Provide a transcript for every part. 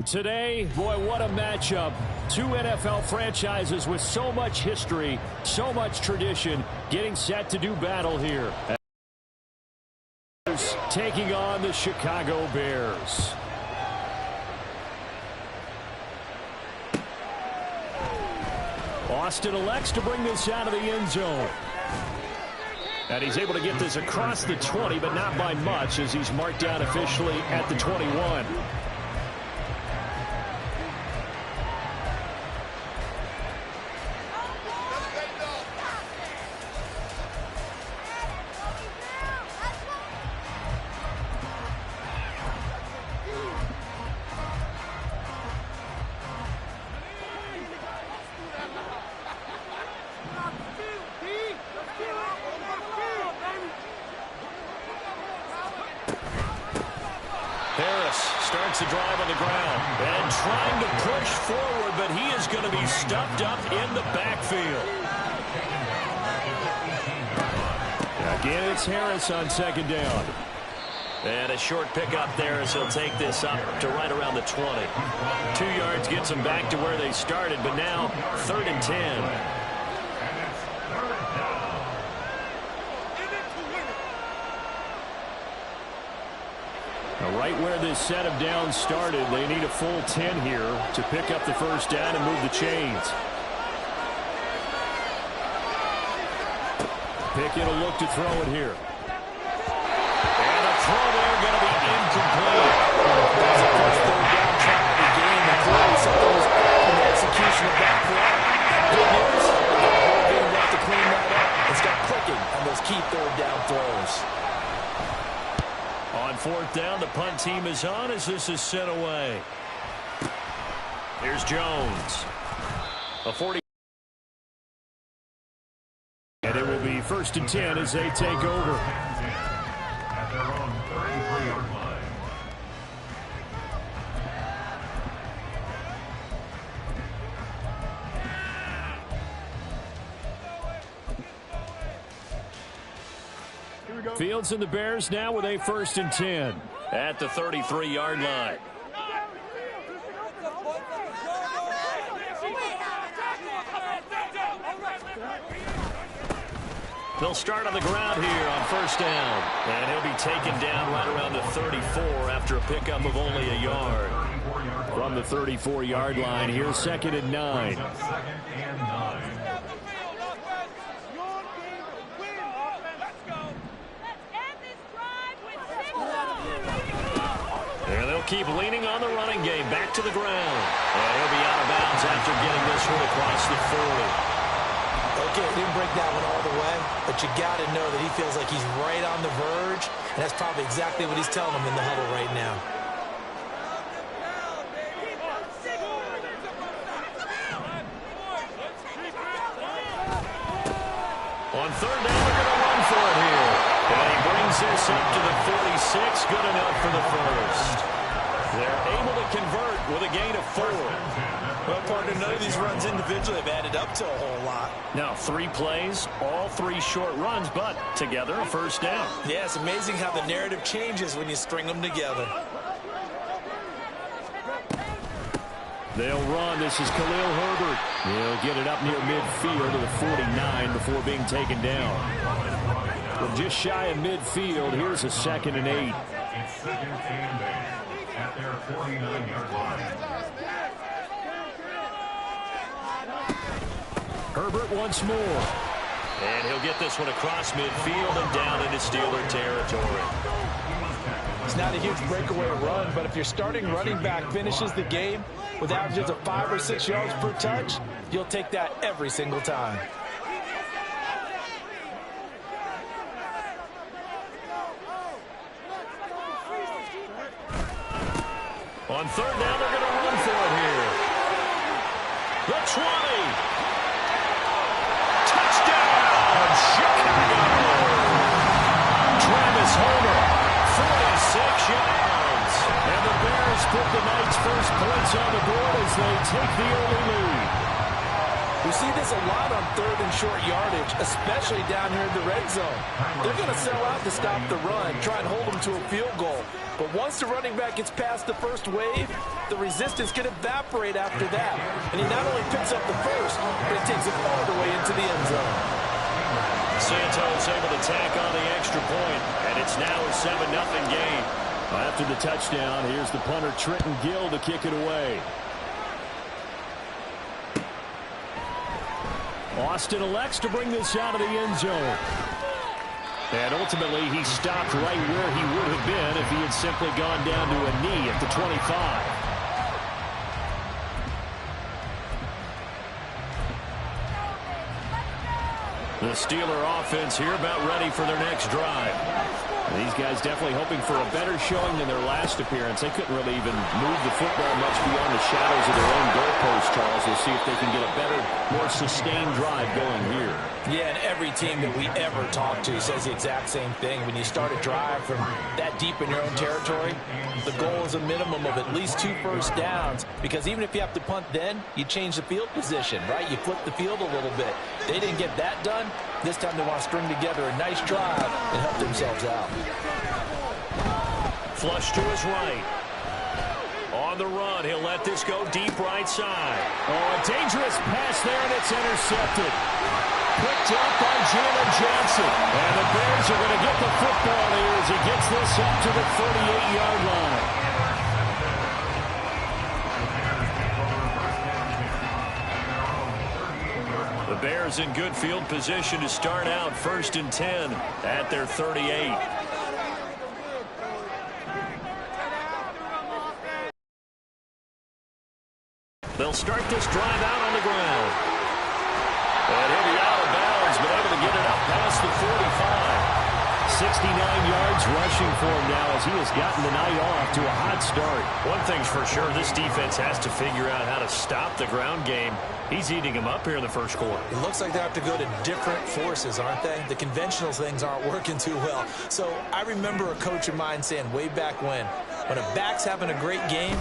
Today, boy, what a matchup. Two NFL franchises with so much history, so much tradition, getting set to do battle here. Taking on the Chicago Bears. Austin elects to bring this out of the end zone. And he's able to get this across the 20, but not by much, as he's marked down officially at the 21. Starts the drive on the ground and trying to push forward, but he is going to be stuffed up in the backfield. Again, it's Harris on second down. And a short pickup there as he'll take this up to right around the 20. 2 yards gets them back to where they started, but now 3rd and 10. Right where this set of downs started, they need a full 10 here to pick up the first down and move the chains. Pickett will look to throw it here. And a throw there going to be incomplete. That's a first third down try of the game, and clearly something was off in the execution of that play. Good news, the whole game left to clean that up and start clicking on those key third down throws. On 4th down, the punt team is on as this is sent away. Here's Jones. A 40. And it will be 1st and 10 as they take over. Fields and the Bears now with a 1st and 10 at the 33-yard line. They'll start on the ground here on 1st down. And he'll be taken down right around the 34 after a pickup of only a yard. From the 34-yard line, here's 2nd and 9. And they'll keep leaning on the running game. Back to the ground. And he'll be out of bounds after getting this one across the 40. Okay, he didn't break that one all the way, but you got to know that he feels like he's right on the verge, and that's probably exactly what he's telling him in the huddle right now. On 3rd down, they're going to run for it here. And he brings this up to the 46. Good enough for the first. They're able to convert with a gain of 4. Well, partner, none of these runs individually have added up to a whole lot. Now, 3 plays, all 3 short runs, but together a 1st down. Yeah, it's amazing how the narrative changes when you string them together. They'll run. This is Khalil Herbert. He'll get it up near midfield to the 49 before being taken down. From just shy of midfield, here's a 2nd and 8. It's 2nd and 8 at their 49-yard line. Herbert once more. And he'll get this one across midfield and down into Steeler territory. It's not a huge breakaway run, but if your starting running back finishes the game with averages of 5 or 6 yards per touch, you'll take that every single time. On 3rd down, they're going to run for it here. The 20. Touchdown, Chicago. Travis Homer, 46 yards. And the Bears put the night's first points on the board as they take the early lead. We see this a lot on 3rd and short yardage, especially down here in the red zone. They're going to sell out to stop the run, try and hold them to a field goal. But once the running back gets past the first wave, the resistance can evaporate after that. And he not only picks up the first, but he takes it all the way into the end zone. Santos able to tack on the extra point, and it's now a 7-0 game. After the touchdown, here's the punter Trenton Gill to kick it away. Austin elects to bring this out of the end zone. And ultimately, he stopped right where he would have been if he had simply gone down to a knee at the 25. The Steeler offense here about ready for their next drive. These guys definitely hoping for a better showing than their last appearance. They couldn't really even move the football much beyond the shadows of their own goalpost, Charles. We'll see if they can get a better, more sustained drive going here. Yeah, and every team that we ever talk to says the exact same thing. When you start a drive from that deep in your own territory, the goal is a minimum of at least 2 first downs, because even if you have to punt then, you change the field position, right? You flip the field a little bit. They didn't get that done. This time they want to string together a nice drive and help themselves out. Flush to his right. On the run, he'll let this go deep right side. Oh, a dangerous pass there, and it's intercepted. Picked up by Jalen Johnson. And the Bears are going to get the football here as he gets this up to the 38-yard line. The Bears in good field position to start out 1st and 10 at their 38. They'll start this drive out on the ground. And he'll be out of bounds, but able to get it up past the 45. 69 yards rushing for him now as he has gotten the night off to a hot start. One thing's for sure, this defense has to figure out how to stop the ground game. He's eating them up here in the first quarter. It looks like they have to go to different forces, aren't they? The conventional things aren't working too well. So I remember a coach of mine saying way back when a back's having a great game,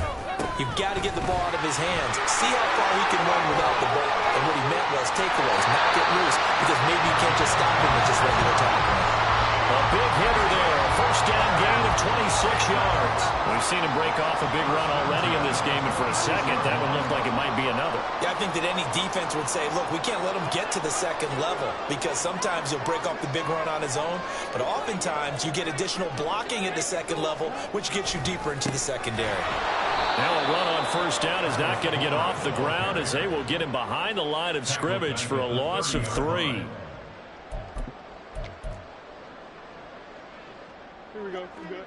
you've got to get the ball out of his hands. See how far he can run without the ball. And what he meant was takeaways, not get loose, because maybe you can't just stop him with just regular tackling. A big hitter there. A first down gain of 26 yards. We've seen him break off a big run already in this game, and for a second, that would look like it might be another. Yeah, I think that any defense would say, look, we can't let him get to the second level, because sometimes he'll break off the big run on his own, but oftentimes you get additional blocking at the second level, which gets you deeper into the secondary. Now a run on first down is not going to get off the ground as they will get him behind the line of scrimmage for a loss of 3. Here we go. We're good.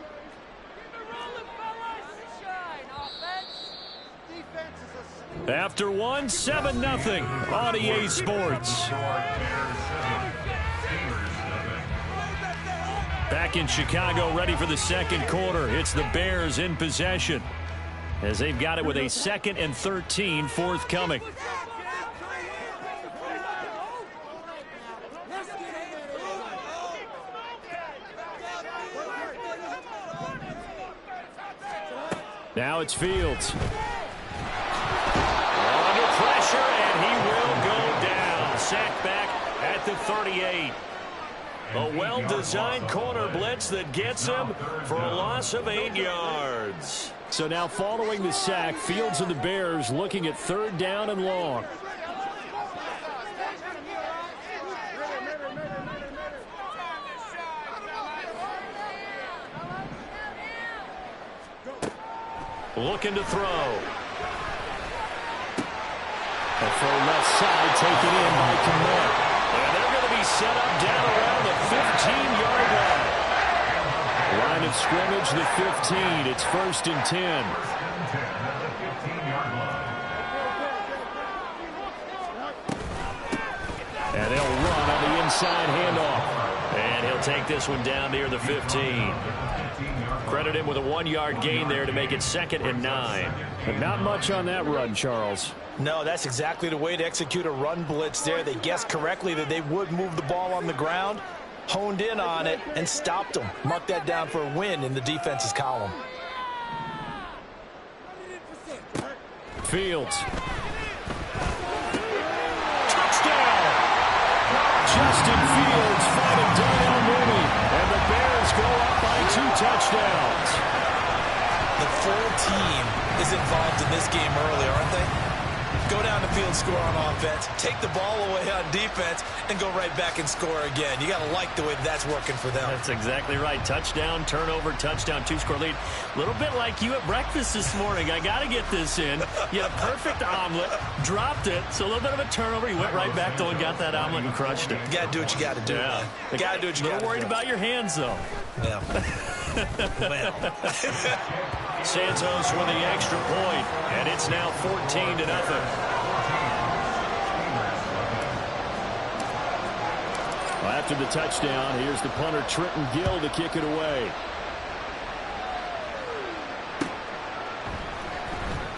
After one, 7-0 on EA Sports. Back in Chicago, ready for the second quarter. It's the Bears in possession as they've got it with a 2nd and 13 forthcoming. Now it's Fields. Under pressure, and he will go down. Sacked back at the 38. A well-designed corner blitz that gets him for a loss of 8 yards. So now following the sack, Fields and the Bears looking at 3rd down and long. Looking to throw. And for left side, taken in by Kmet. And they're going to be set up down around the 15-yard line. Line of scrimmage, the 15. It's 1st and 10. And they'll run on the inside handoff. And he'll take this one down near the 15. Credit him with a 1-yard gain there to make it 2nd and 9. But not much on that run, Charles. No, that's exactly the way to execute a run blitz there. They guessed correctly that they would move the ball on the ground, honed in on it, and stopped them. Mark that down for a win in the defense's column. Fields. Touchdown! Justin Fields finding Darnell Mooney, and the Bears go up by 2 touchdowns. full team is involved in this game early, aren't they? Go down the field, score on offense, take the ball away on defense, and go right back and score again. You got to like the way that's working for them. That's exactly right. Touchdown, turnover, touchdown, two-score lead. A little bit like you at breakfast this morning. I got to get this in. You had a perfect omelet, dropped it, so a little bit of a turnover. You went right back, though, and got that omelet and crushed it. You got to do what you got to do, man. You got to do what you got to do. A little worried about your hands, though. Yeah. Well. Santos with the extra point, and it's now 14-0. After the touchdown, here's the punter Trenton Gill to kick it away.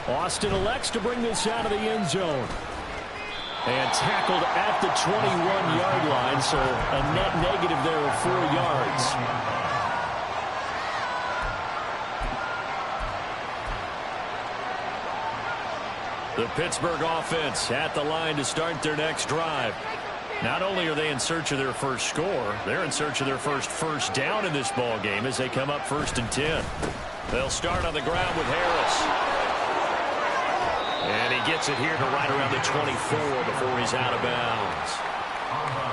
Austin elects to bring this out of the end zone. And tackled at the 21-yard line, so a net negative there of 4 yards. The Pittsburgh offense at the line to start their next drive. Not only are they in search of their first score, they're in search of their first down in this ball game as they come up 1st and 10. They'll start on the ground with Harris. And he gets it here to right around the 24 before he's out of bounds.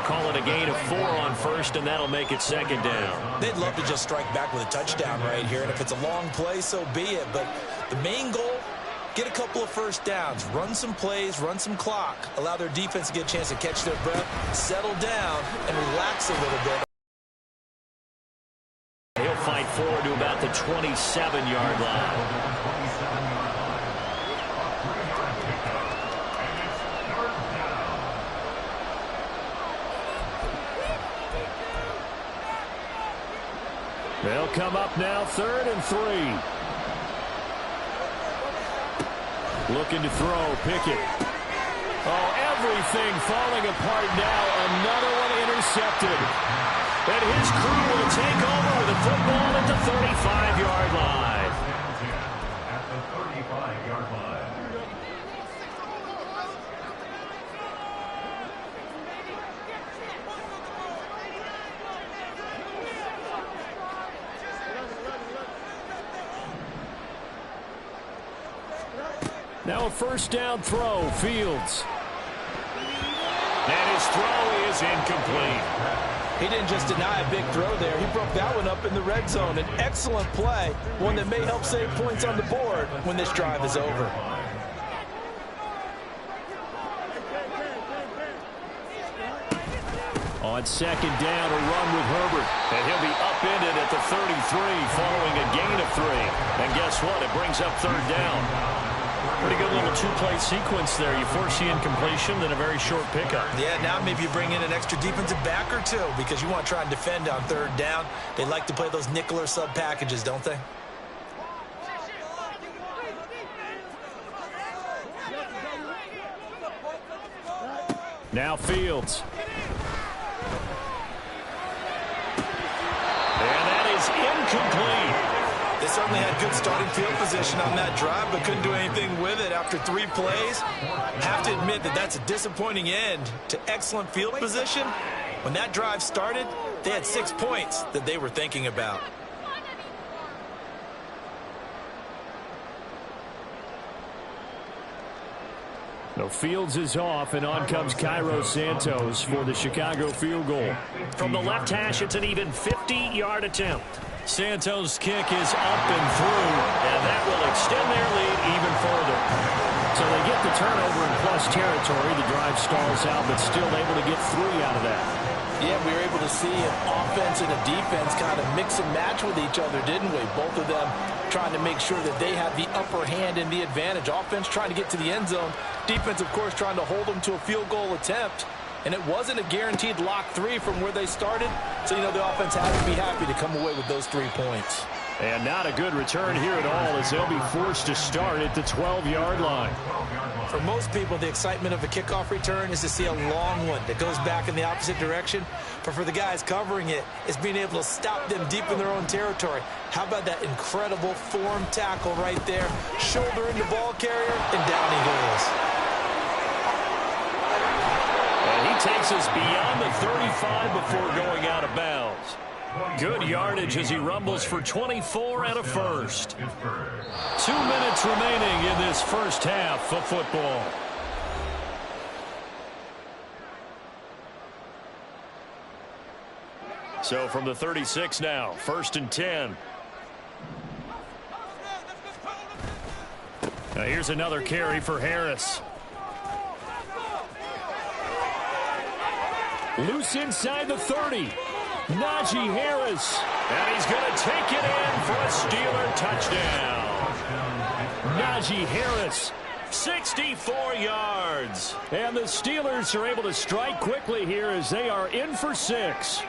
Call it a gain of 4 on first, and that'll make it 2nd down. They'd love to just strike back with a touchdown right here, and if it's a long play, so be it. But the main goal, get a couple of first downs, run some plays, run some clock, allow their defense to get a chance to catch their breath, settle down, and relax a little bit. He'll fight forward to about the 27-yard line. They'll come up now 3rd and 3. Looking to throw, Pickett. Oh, everything falling apart now. Another one intercepted. And his crew will take over with the football at the 35-yard line. At the 35-yard line. Now a first down throw, Fields. And his throw is incomplete. He didn't just deny a big throw there. He broke that one up in the red zone. An excellent play, one that may help save points on the board when this drive is over. On 2nd down, a run with Herbert. And he'll be upended at the 33 following a gain of 3. And guess what? It brings up 3rd down. Pretty good little two-play sequence there. You force the incompletion, then a very short pickup. Yeah, now maybe you bring in an extra defensive back or two because you want to try and defend on 3rd down. They like to play those nickel or sub packages, don't they? Now Fields. And that is incomplete. They certainly had good starting field position on that drive, but couldn't do anything with it after 3 plays. Have to admit that that's a disappointing end to excellent field position. When that drive started, they had 6 points that they were thinking about. No, Fields is off, and on comes Cairo Santos for the Chicago field goal. From the left hash, it's an even 50-yard attempt. Santos' kick is up and through, and that will extend their lead even further. So they get the turnover in plus territory. The drive stalls out, but still able to get 3 out of that. Yeah, we were able to see an offense and a defense kind of mix and match with each other, didn't we? Both of them trying to make sure that they had the upper hand and the advantage. Offense trying to get to the end zone. Defense, of course, trying to hold them to a field goal attempt. And it wasn't a guaranteed lock 3 from where they started. So, you know, the offense had to be happy to come away with those 3 points. And not a good return here at all as they'll be forced to start at the 12-yard line. For most people, the excitement of a kickoff return is to see a long one that goes back in the opposite direction. But for the guys covering it, it's being able to stop them deep in their own territory. How about that incredible form tackle right there? Shoulder into ball carrier, and down he goes. And he takes us beyond the 35 before going out of bounds. Good yardage as he rumbles for 24 and a first. 2 minutes remaining in this first half of football. So from the 36 now, 1st and 10. Now here's another carry for Harris. Loose inside the 30. Najee Harris. And he's going to take it in for a Steeler touchdown. Najee Harris, 64 yards. And the Steelers are able to strike quickly here as they are in for 6.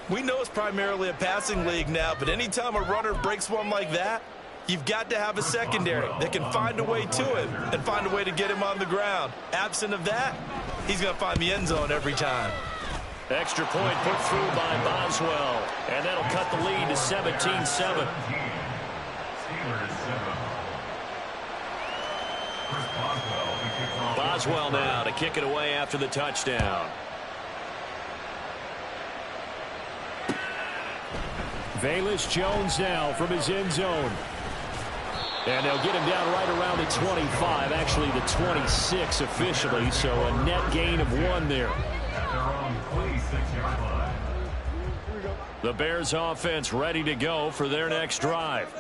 We know it's primarily a passing league now, but anytime a runner breaks one like that, you've got to have a secondary that can find a way to him and find a way to get him on the ground. Absent of that, he's going to find the end zone every time. Extra point put through by Boswell, and that'll cut the lead to 17-7. Boswell now to kick it away after the touchdown. Velus Jones now from his end zone. And they'll get him down right around the 25, actually the 26 officially, so a net gain of 1 there. The Bears offense ready to go for their next drive.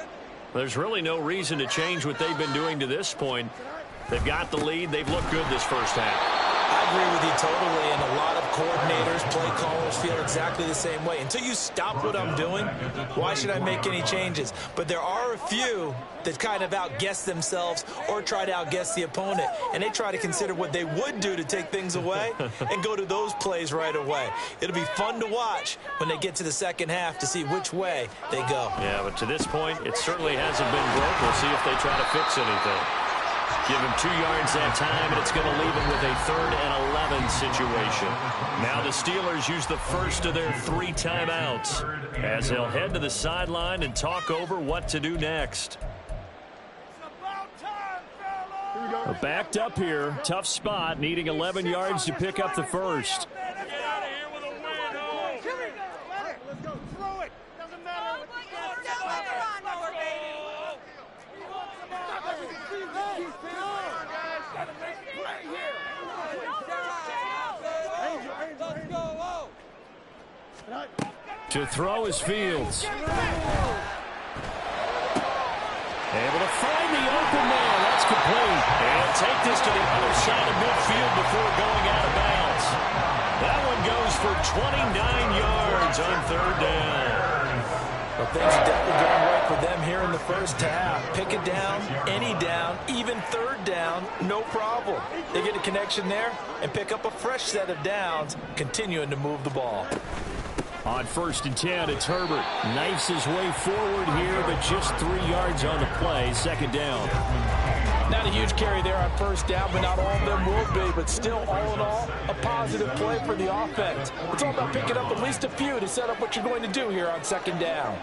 There's really no reason to change what they've been doing to this point. They've got the lead. They've looked good this first half. I agree with you totally, and a lot of coordinators, play callers feel exactly the same way. Until you stop what I'm doing, why should I make any changes? But there are a few that kind of outguess themselves or try to outguess the opponent, and they try to consider what they would do to take things away and go to those plays right away. It'll be fun to watch when they get to the second half to see which way they go. Yeah, but to this point, it certainly hasn't been broke. We'll see if they try to fix anything. Give him 2 yards that time, and it's going to leave him with a 3rd and 11 situation. Now the Steelers use the first of their 3 timeouts as they'll head to the sideline and talk over what to do next. Backed up here. Tough spot, needing 11 yards to pick up the first. To throw is Fields. Able to find the open man. That's complete. And take this to the other side of midfield before going out of bounds. That one goes for 29 yards on 3rd down. Well, things are definitely going right for them here in the first half. Pick it down, any down, even 3rd down, no problem. They get a connection there and pick up a fresh set of downs, continuing to move the ball. On 1st and 10, it's Herbert. Knifes his way forward here, but just 3 yards on the play. 2nd down. Not a huge carry there on 1st down, but not all of them will be. But still, all in all, a positive play for the offense. It's all about picking up at least a few to set up what you're going to do here on 2nd down.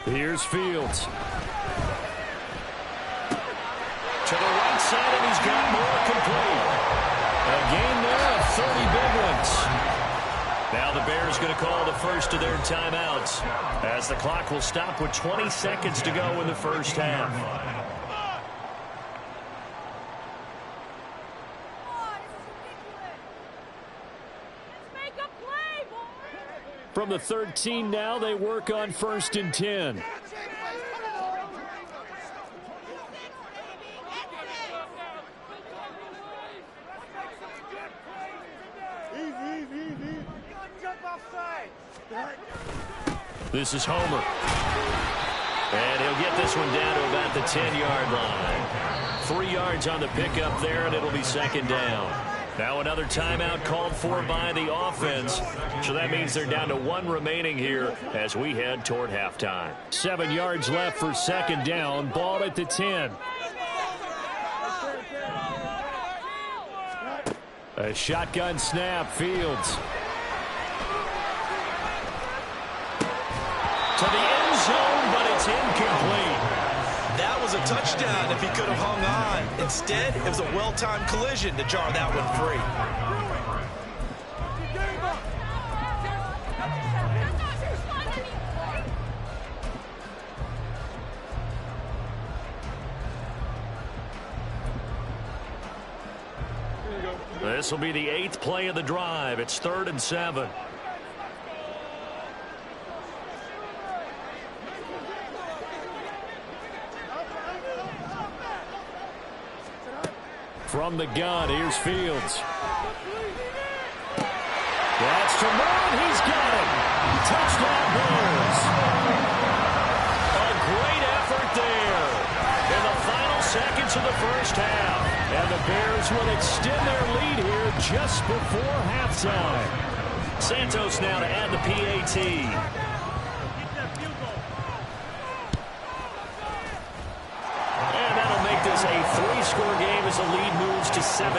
Here's Fields. To the right side, and he's got more complete. A gain there of 30 big ones. Now the Bears going to call the first of their timeouts as the clock will stop with 20 seconds to go in the first half. From the 13 now, they work on 1st and 10. This is Homer. And he'll get this one down to about the 10-yard line. 3 yards on the pickup there, and it'll be 2nd down. Now another timeout called for by the offense. So that means they're down to 1 remaining here as we head toward halftime. 7 yards left for 2nd down. Ball at the 10. A shotgun snap. Fields. To the end zone, but it's incomplete. That was a touchdown if he could have hung on. Instead, it was a well-timed collision to jar that one free. This will be the 8th play of the drive. It's 3rd and 7. From the gun, here's Fields. That's to Moore, he's got it. Touchdown Bears. A great effort there in the final seconds of the first half. And the Bears will extend their lead here just before halftime. Santos now to add the PAT. And that'll make this a 3-score game as the lead moves to 17.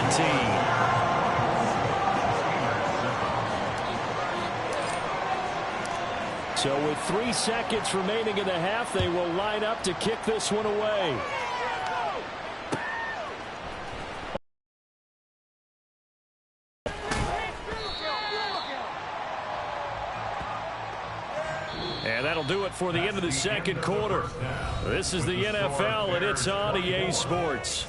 So with 3 seconds remaining in the half, they will line up to kick this one away. And that'll do it for the end of the second quarter. This is the NFL, and it's on EA Sports.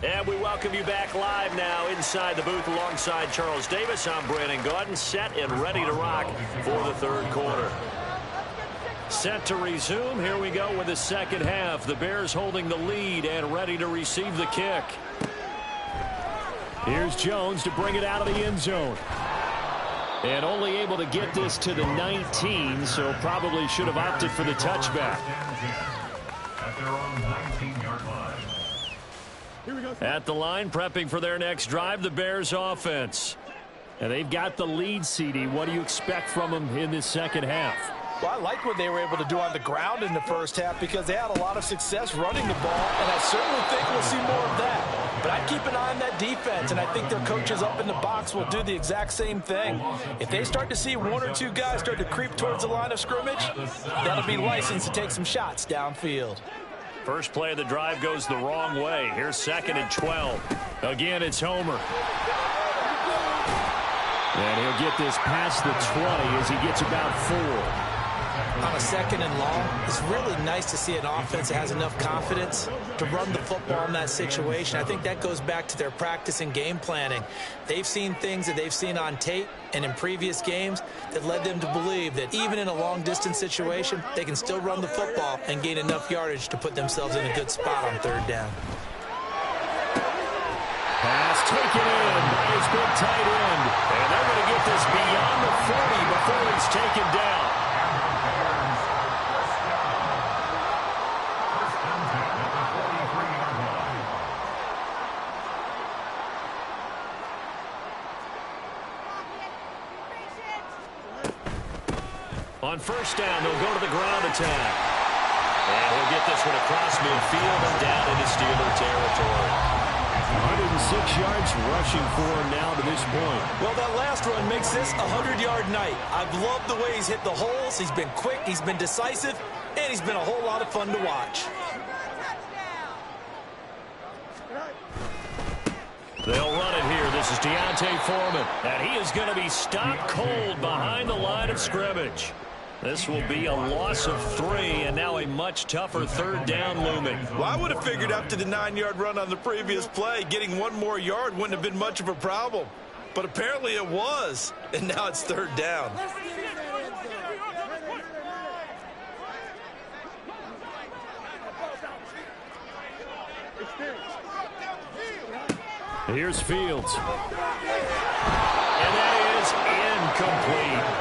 And we welcome you back live now inside the booth alongside Charles Davis. I'm Brandon Gaudin, set and ready to rock for the third quarter. Set to resume. Here we go with the second half. The Bears holding the lead and ready to receive the kick. Here's Jones to bring it out of the end zone. And only able to get this to the 19, so probably should have opted for the touchback. At their own 19-yard line. At the line, prepping for their next drive, the Bears offense. And they've got the lead, CD. What do you expect from them in this second half? Well, I like what they were able to do on the ground in the first half because they had a lot of success running the ball, and I certainly think we'll see more of that. But I'd keep an eye on that defense, and I think their coaches up in the box will do the exact same thing. If they start to see 1 or 2 guys start to creep towards the line of scrimmage, that'll be licensed to take some shots downfield. First play of the drive goes the wrong way. Here's 2nd and 12. Again, it's Homer. And he'll get this past the 20 as he gets about 4. On a 2nd and long, it's really nice to see an offense that has enough confidence to run the football in that situation. I think that goes back to their practice and game planning. They've seen things that they've seen on tape and in previous games that led them to believe that even in a long-distance situation, they can still run the football and gain enough yardage to put themselves in a good spot on 3rd down. Pass taken in by his big tight end. And they're going to get this beyond the 40 before he's taken down. On 1st down, they'll go to the ground attack. And he'll get this one across midfield and down into Steeler territory. 106 yards rushing for him now to this point. Well, that last run makes this a 100-yard night. I've loved the way he's hit the holes. He's been quick, he's been decisive, and he's been a whole lot of fun to watch. They'll run it here. This is Deontay Foreman. And he is going to be stopped cold behind the line of scrimmage. This will be a loss of 3, and now a much tougher 3rd down looming. Well, I would have figured after the 9-yard run on the previous play, getting 1 more yard wouldn't have been much of a problem. But apparently it was, and now it's 3rd down. Here's Fields. And that is incomplete.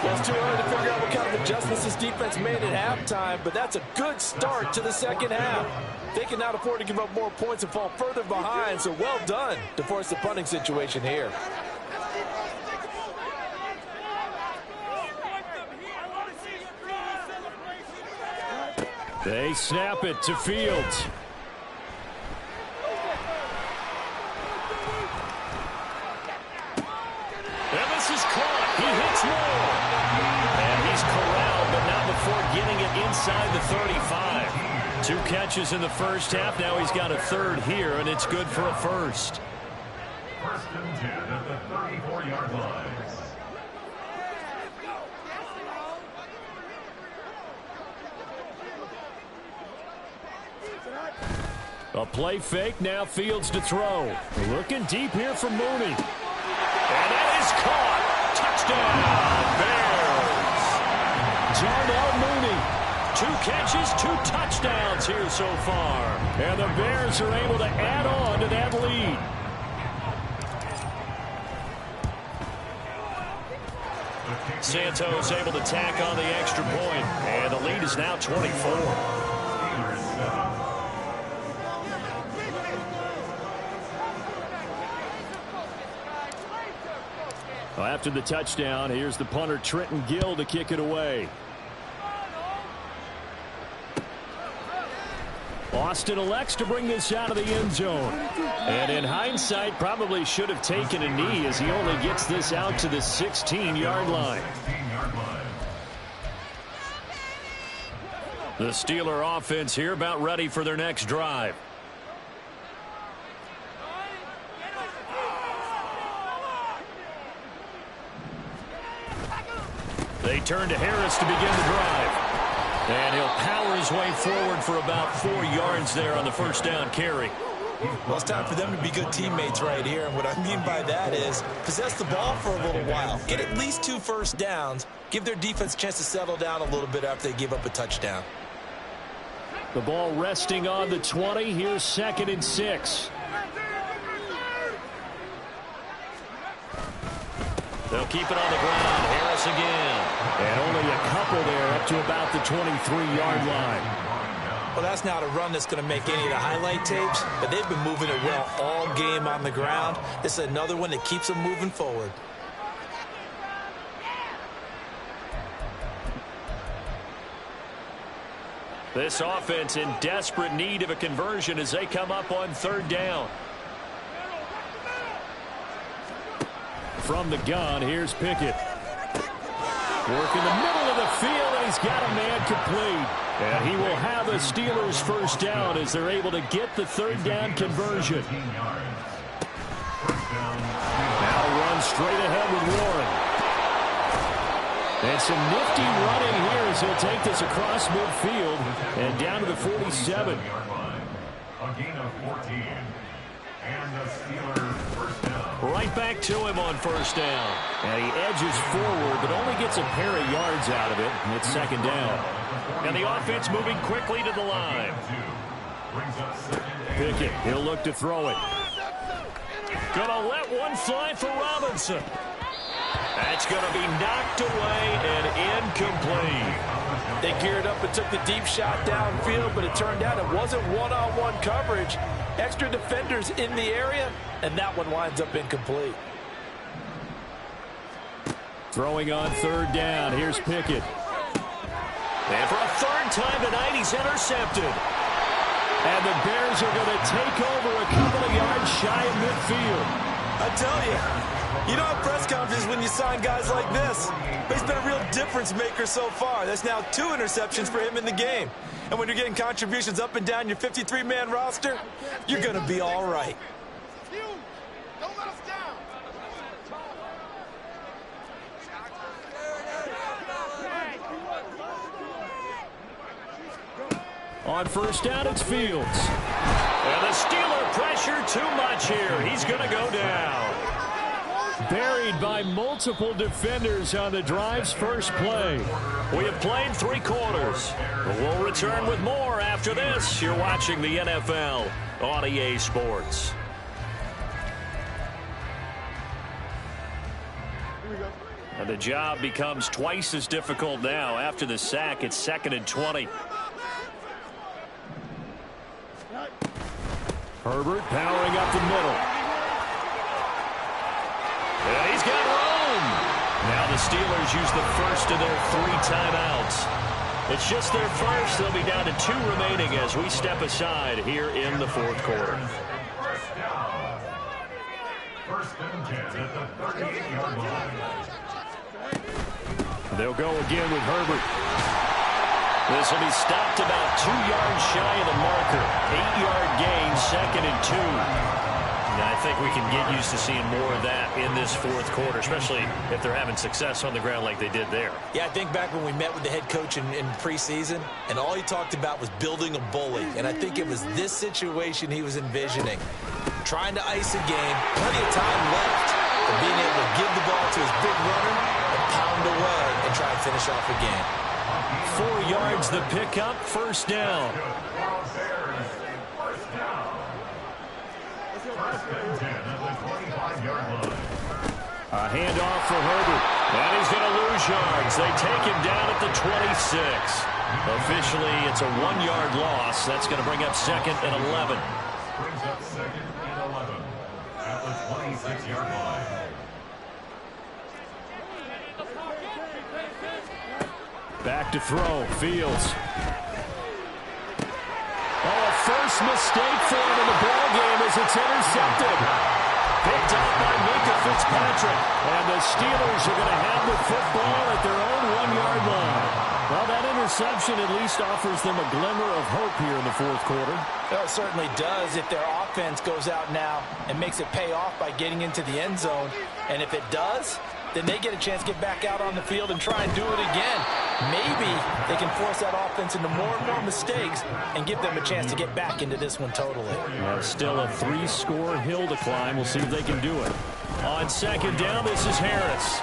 Well, it's too early to figure out what kind of adjustments this defense made at halftime, but that's a good start to the second half. They can not afford to give up more points and fall further behind, so well done to force the punting situation here. They snap it to Fields. before getting it inside the 35. 2 catches in the first half. Now he's got a third here, and it's good for a first. First and 10 at the 34-yard line. A play fake, now Fields to throw. Looking deep here for Mooney. And that is caught. Touchdown, Bears. Darnell Mooney. 2 catches, 2 touchdowns here so far. And the Bears are able to add on to that lead. Santos able to tack on the extra point. And the lead is now 24. After the touchdown, here's the punter Trenton Gill to kick it away. Austin elects to bring this out of the end zone. And in hindsight, probably should have taken a knee as he only gets this out to the 16-yard line. The Steeler offense here about ready for their next drive. They turn to Harris to begin the drive. And he'll power his way forward for about 4 yards there on the first down carry. Well, it's time for them to be good teammates right here. And what I mean by that is possess the ball for a little while. Get at least 2 first downs. Give their defense a chance to settle down a little bit after they give up a touchdown. The ball resting on the 20. Here's 2nd and 6. They'll keep it on the ground. Harris again. And only a couple there up to about the 23-yard line. Well, that's not a run that's going to make any of the highlight tapes, but they've been moving it well all game on the ground. This is another one that keeps them moving forward. This offense in desperate need of a conversion as they come up on 3rd down. From the gun, here's Pickett. Work in the middle of the field, and he's got a man complete. And he will have a Steelers first down as they're able to get the 3rd down conversion. Now run straight ahead with Warren. And some nifty running here as he'll take this across midfield and down to the 47. A gain of 14. And the Steelers first down. Right back to him on first down. And he edges forward, but only gets a pair of yards out of it. It's 2nd down. And the offense moving quickly to the line. Pickett, he'll look to throw it. Gonna let one fly for Robinson. That's going to be knocked away and incomplete. They geared up and took the deep shot downfield, but it turned out it wasn't one-on-one coverage. Extra defenders in the area, and that one winds up incomplete. Throwing on 3rd down. Here's Pickett. And for a 3rd time tonight, he's intercepted. And the Bears are going to take over a couple of yards shy of midfield. I tell you, you don't have press conferences when you sign guys like this. But he's been a real difference maker so far. That's now 2 interceptions for him in the game. And when you're getting contributions up and down your 53-man roster, you're going to be all right. Don't let us down. On first down, it's Fields. And the Steeler pressure too much here. He's going to go down. Buried by multiple defenders on the drive's first play. We have played 3 quarters. We'll return with more after this. You're watching the NFL on EA Sports. And the job becomes twice as difficult now. After the sack, it's 2nd and 20. Herbert powering up the middle. And he's got room. Now the Steelers use the first of their 3 timeouts. It's just their first. They'll be down to 2 remaining as we step aside here in the 4th quarter. First and 10 at the 38-yard line. They'll go again with Herbert. This will be stopped about 2 yards shy of the marker. 8-yard gain, 2nd and 2. And I think we can get used to seeing more of that in this fourth quarter, especially if they're having success on the ground like they did there. Yeah, I think back when we met with the head coach in preseason, and all he talked about was building a bully. And I think it was this situation he was envisioning. Trying to ice a game, plenty of time left, and being able to give the ball to his big runner and pound away and try and finish off a game. 4 yards the pickup, first down. A handoff for Herbert. And he's going to lose yards. They take him down at the 26. Officially, it's a 1-yard loss. That's going to bring up 2nd and 11. Brings up 2nd and 11 at the 26-yard line. Back to throw. Fields. Oh, first mistake for him in the ball game as it's intercepted. Picked up by Mika Fitzpatrick. And the Steelers are going to have the football at their own 1-yard line. Well, that interception at least offers them a glimmer of hope here in the fourth quarter. Well, it certainly does if their offense goes out now and makes it pay off by getting into the end zone. And if it does, then they get a chance to get back out on the field and try and do it again. Maybe they can force that offense into more and more mistakes and give them a chance to get back into this one totally. Still a 3-score hill to climb. We'll see if they can do it. On 2nd down, this is Harris.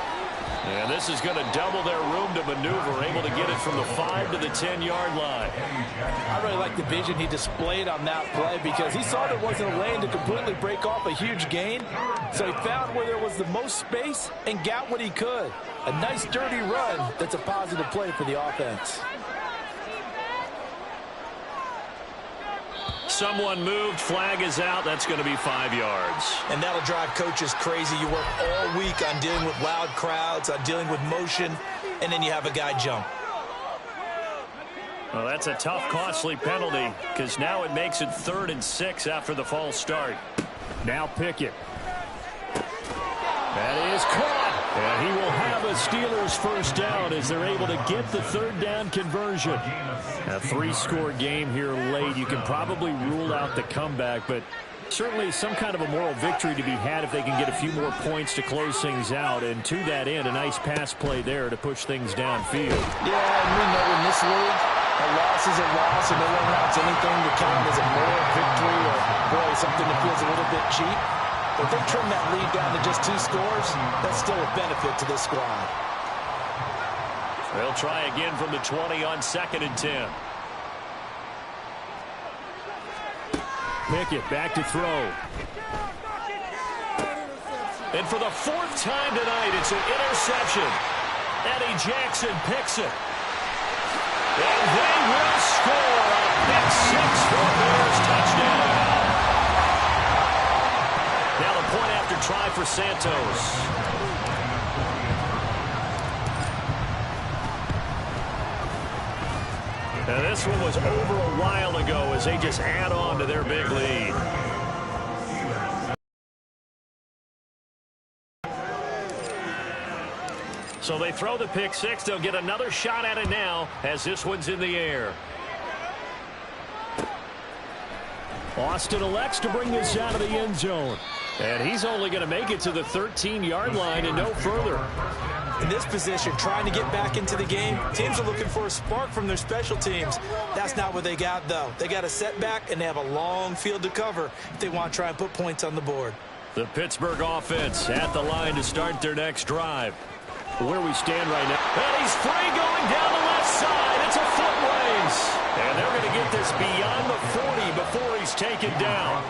And this is going to double their room to maneuver, able to get it from the 5 to the 10-yard line. I really like the vision he displayed on that play because he saw there wasn't a lane to completely break off a huge gain. So he found where there was the most space and got what he could. A nice, dirty run that's a positive play for the offense. Someone moved. Flag is out. That's going to be 5 yards. And that'll drive coaches crazy. You work all week on dealing with loud crowds, on dealing with motion, and then you have a guy jump. Well, that's a tough, costly penalty because now it makes it 3rd and 6 after the false start. Now Pickett. That is caught. And he will have a Steelers first down as they're able to get the 3rd down conversion. A 3-score game here late. You can probably rule out the comeback, but certainly some kind of a moral victory to be had if they can get a few more points to close things out. And to that end, a nice pass play there to push things downfield. Yeah, and we know in this league, a loss is a loss, and no one wants anything to count as a moral victory or, boy, something that feels a little bit cheap. But if they trim that lead down to just 2 scores, that's still a benefit to this squad. They'll try again from the 20 on 2nd and 10. Pickett back to throw. And for the 4th time tonight, it's an interception. Eddie Jackson picks it. And they will score a pick 6 for Bears touchdown. Now the point after try for Santos. Now this one was over a while ago as they just add on to their big lead. So they throw the pick 6. They'll get another shot at it now as this one's in the air. Austin elects to bring this out of the end zone. And he's only going to make it to the 13-yard line and no further. In this position, trying to get back into the game, teams are looking for a spark from their special teams. That's not what they got, though. They got a setback, and they have a long field to cover if they want to try and put points on the board. The Pittsburgh offense at the line to start their next drive. Where we stand right now. And he's free going down the left side. It's a foot race. And they're going to get this beyond the 40 before he's taken down.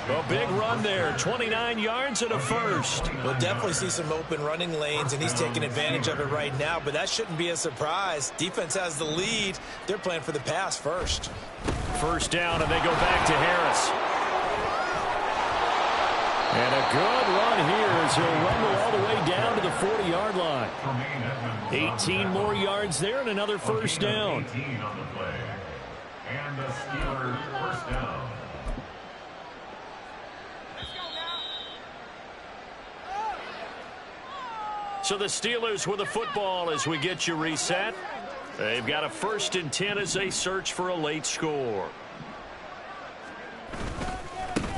A big run there, 29 yards and a first. We'll definitely see some open running lanes, and he's taking advantage of it right now, but that shouldn't be a surprise. Defense has the lead. They're playing for the pass first. First down, and they go back to Harris. And a good run here as he'll rumble all the way down to the 40-yard line. 18 more yards there and another first down. And the Steelers first down. So the Steelers with the football as we get you reset. They've got a 1st and 10 as they search for a late score.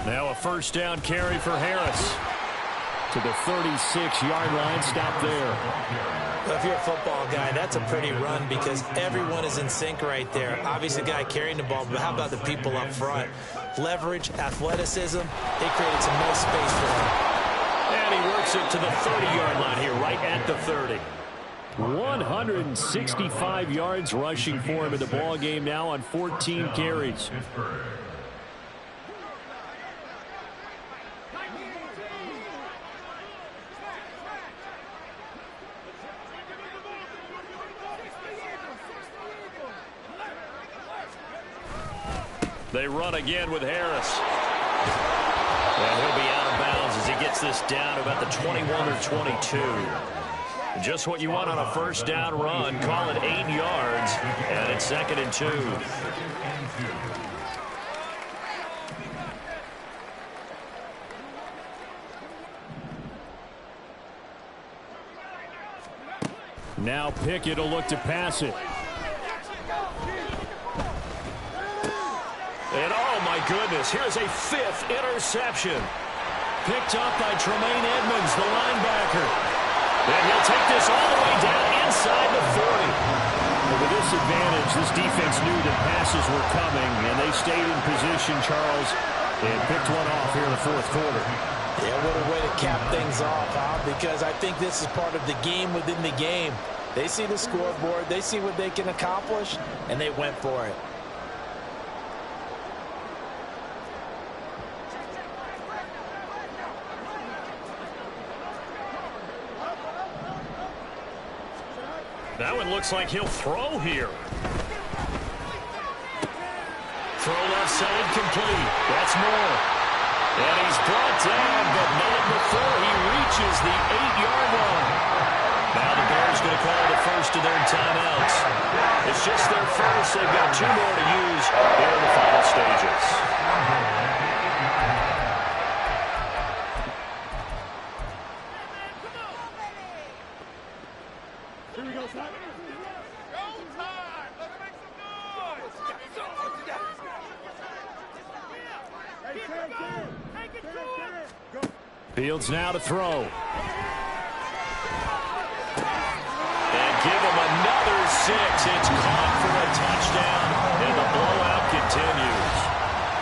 Now a 1st down carry for Harris. To the 36-yard line, stop there. Well, if you're a football guy, that's a pretty run because everyone is in sync right there. Obviously, the guy carrying the ball, but how about the people up front? Leverage, athleticism, they created some nice space for him. And he works it to the 30-yard line here, right at the 30. 165 yards rushing for him in the ball game now on 14 carries. They run again with Harris. And he'll be out of bounds as he gets this down about the 21 or 22. Just what you want on a 1st down run. Call it 8 yards, and it's 2nd and 2. Now Pickett will look to pass it. And oh my goodness, here's a 5th interception. Picked up by Tremaine Edmonds, the linebacker. And he'll take this all the way down inside the 40. But with this advantage, this defense knew that passes were coming, and they stayed in position, Charles, and picked one off here in the 4th quarter. Yeah, what a way to cap things off, huh? Because I think this is part of the game within the game. They see the scoreboard, they see what they can accomplish, and they went for it. That one looks like he'll throw here. Throw left side complete. That's more. And he's brought down, but not before he reaches the 8-yard line. Now the Bears going to call the first of their timeouts. It's just their first. They've got 2 more to use here in the final stages. Fields now to throw. And give him another 6. It's caught for a touchdown, and the blowout continues.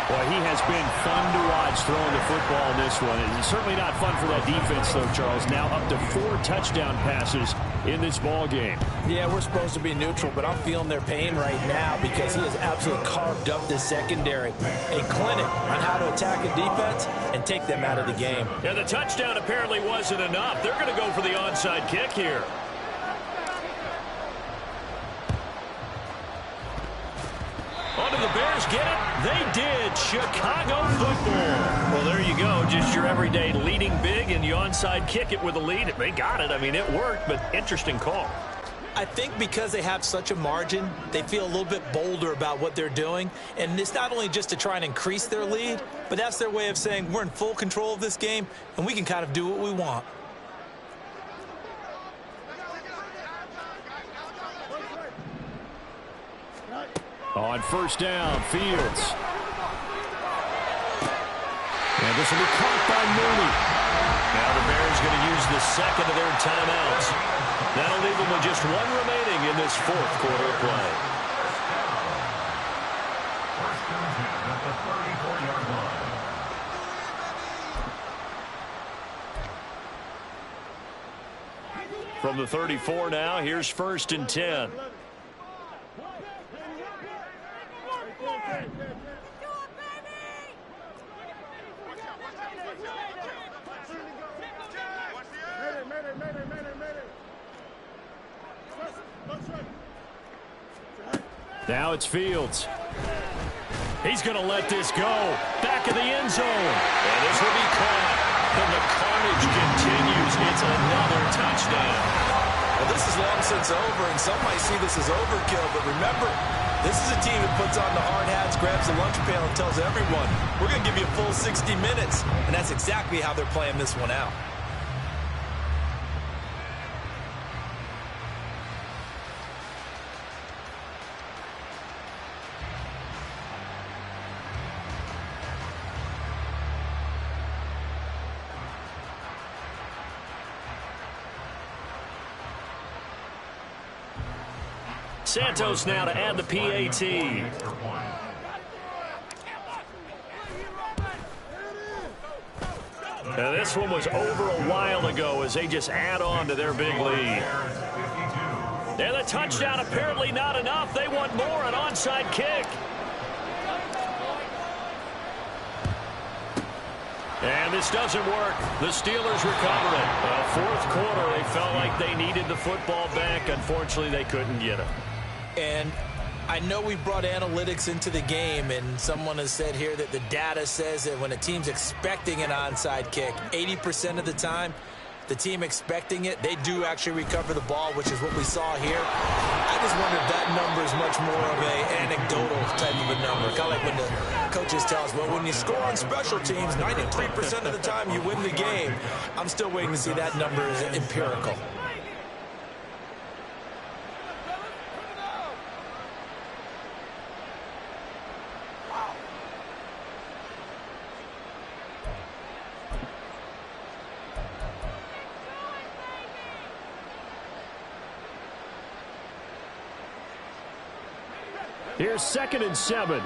Boy, he has been fun to watch throwing the football in this one. It's certainly not fun for that defense, though, Charles. Now up to 4 touchdown passes in this ball game. Yeah, we're supposed to be neutral, but I'm feeling their pain right now because he has absolutely carved up this secondary. A clinic on how to attack a defense and take them out of the game. Yeah, the touchdown apparently wasn't enough. They're going to go for the onside kick here. Oh, did the Bears get it? They did. Chicago football. Well, there you go. Just your everyday leading big, and you onside kick it with a lead. They got it. I mean, it worked, but interesting call. I think because they have such a margin, they feel a little bit bolder about what they're doing. And it's not only just to try and increase their lead, but that's their way of saying we're in full control of this game, and we can kind of do what we want. On 1st down, Fields. And this will be caught by Mooney. Now the Bears going to use the 2nd of their timeouts. That'll leave them with just 1 remaining in this 4th quarter of play. First and 10 at the 34-yard line. From the 34 now, here's 1st and 10. Now it's Fields. He's going to let this go. Back of the end zone. And this will be caught. And the carnage continues. It's another touchdown. Well, this is long since over, and some might see this as overkill. But remember, this is a team that puts on the hard hats, grabs the lunch pail, and tells everyone, we're going to give you a full 60 minutes. And that's exactly how they're playing this one out. Santos now to add the PAT. Now this one was over a while ago as they just add on to their big lead. And the touchdown apparently not enough. They want more, an onside kick. And this doesn't work. The Steelers recover it. Fourth quarter, they felt like they needed the football back. Unfortunately, they couldn't get it. And I know we brought analytics into the game, and someone has said here that the data says that when a team's expecting an onside kick, 80% of the time, the team expecting it, they do actually recover the ball, which is what we saw here. I just wonder if that number is much more of an anecdotal type of a number. Kind of like when the coaches tell us, well, when you score on special teams, 93% of the time you win the game. I'm still waiting to see that number is empirical. Here's 2nd and 7.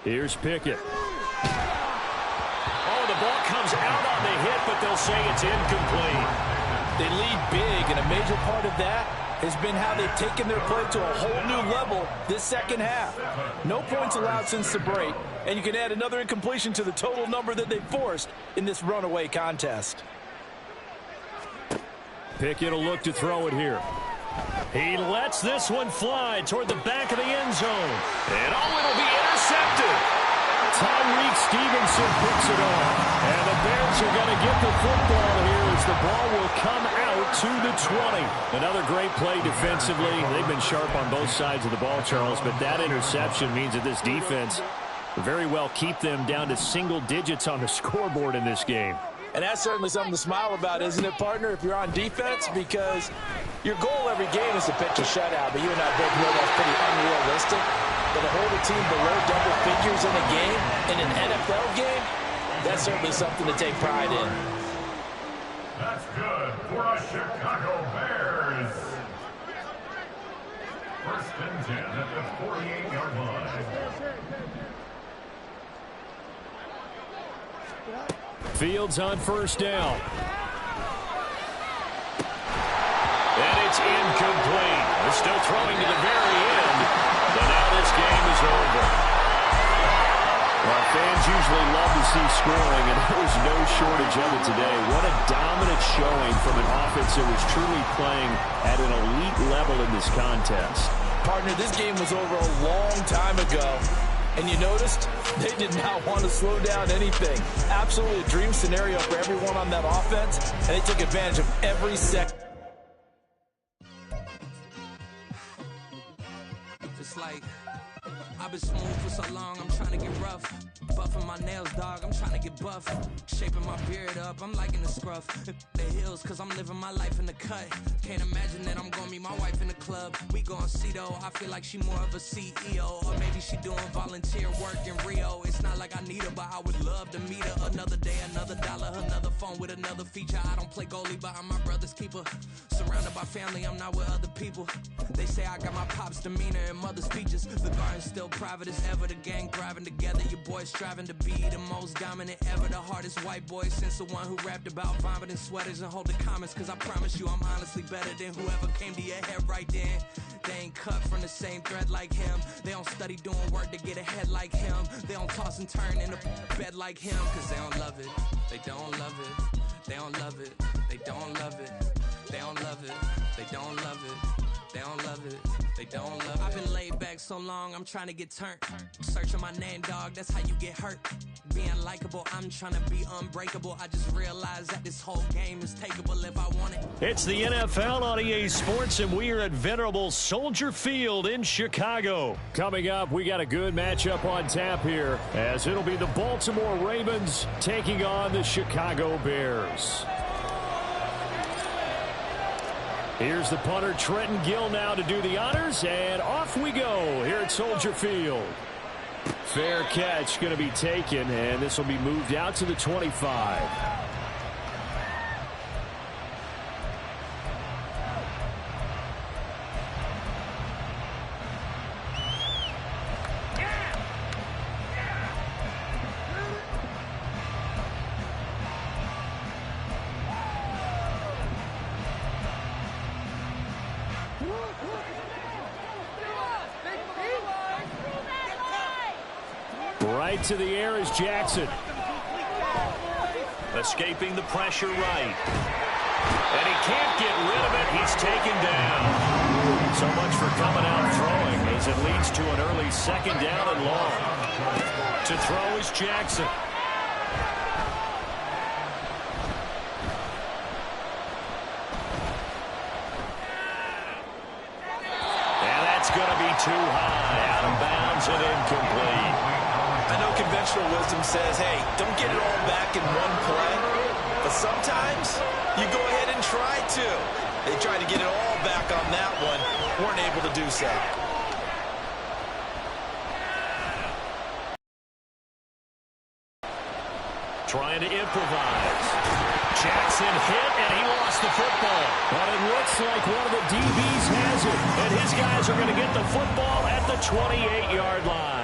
Here's Pickett. Oh, the ball comes out on the hit, but they'll say it's incomplete. They lead big, and a major part of that has been how they've taken their play to a whole new level this second half. No points allowed since the break, and you can add another incompletion to the total number that they forced in this runaway contest. Pickett will look to throw it here. He lets this one fly toward the back of the end zone. And it'll be intercepted. Tyreek Stevenson picks it off. And the Bears are going to get the football here as the ball will come out to the 20. Another great play defensively. They've been sharp on both sides of the ball, Charles, but that interception means that this defense very well keep them down to single digits on the scoreboard in this game. And that's certainly something to smile about, isn't it, partner, if you're on defense? Because your goal every game is to pitch a shutout, but you and I both know that's pretty unrealistic. But to hold a team below double figures in a game, in an NFL game, that's certainly something to take pride in. That's good for the Chicago Bears. 1st and 10 at the 48-yard line. Fields on 1st down. And it's incomplete. They're still throwing to the very end. But now this game is over. Well, fans usually love to see scoring, and there was no shortage of it today. What a dominant showing from an offense that was truly playing at an elite level in this contest. Partner, this game was over a long time ago. And you noticed they did not want to slow down anything. Absolutely a dream scenario for everyone on that offense, and they took advantage of every second. Just like I've been smooth for so long, I'm trying to get rough. Buffing my nails, dog, I'm trying to get buff. Shaping my beard up, I'm liking the scruff. The hills, cause I'm living my life in the cut. Can't imagine that I'm gonna meet my wife in the club. We gon' see though, I feel like she more of a CEO. Or maybe she doing volunteer work in Rio. It's not like I need her, but I would love to meet her. Another day, another dollar, another phone with another feature. I don't play goalie, but I'm my brother's keeper. Surrounded by family, I'm not with other people. They say I got my pop's demeanor and mother's features. The garden's still private as ever, the gang thriving together. Your boys striving to be the most dominant ever. The hardest white boy since the one who rapped about vomiting sweaters and holding comments. Cause I promise you I'm honestly better than whoever came to your head right then. They ain't cut from the same thread like him. They don't study doing work to get ahead like him. They don't toss and turn in a bed like him. Cause they don't love it, they don't love it. They don't love it, they don't love it. They don't love it, they don't love it. They don't love it, they don't love it. I've been laid back so long, I'm trying to get turned. Searching my name, dog, that's how you get hurt. Being likable, I'm trying to be unbreakable. I just realized that this whole game is takeable if I want it. It's the NFL on EA Sports, and we are at venerable Soldier Field in Chicago. Coming up, we got a good matchup on tap here, as it'll be the Baltimore Ravens taking on the Chicago Bears. Here's the punter, Trenton Gill, now to do the honors, and off we go here at Soldier Field. Fair catch going to be taken, and this will be moved out to the 25. Right to the air is Jackson. Escaping the pressure right. And he can't get rid of it. He's taken down. So much for coming out throwing as it leads to an early second down and long. To throw is Jackson. And that's going to be too high. Out of bounds and incomplete. I know conventional wisdom says, hey, don't get it all back in one play. But sometimes you go ahead and try to. They tried to get it all back on that one. Weren't able to do so. Trying to improvise. Jackson hit, and he lost the football. But it looks like one of the DBs has it. And his guys are going to get the football at the 28-yard line.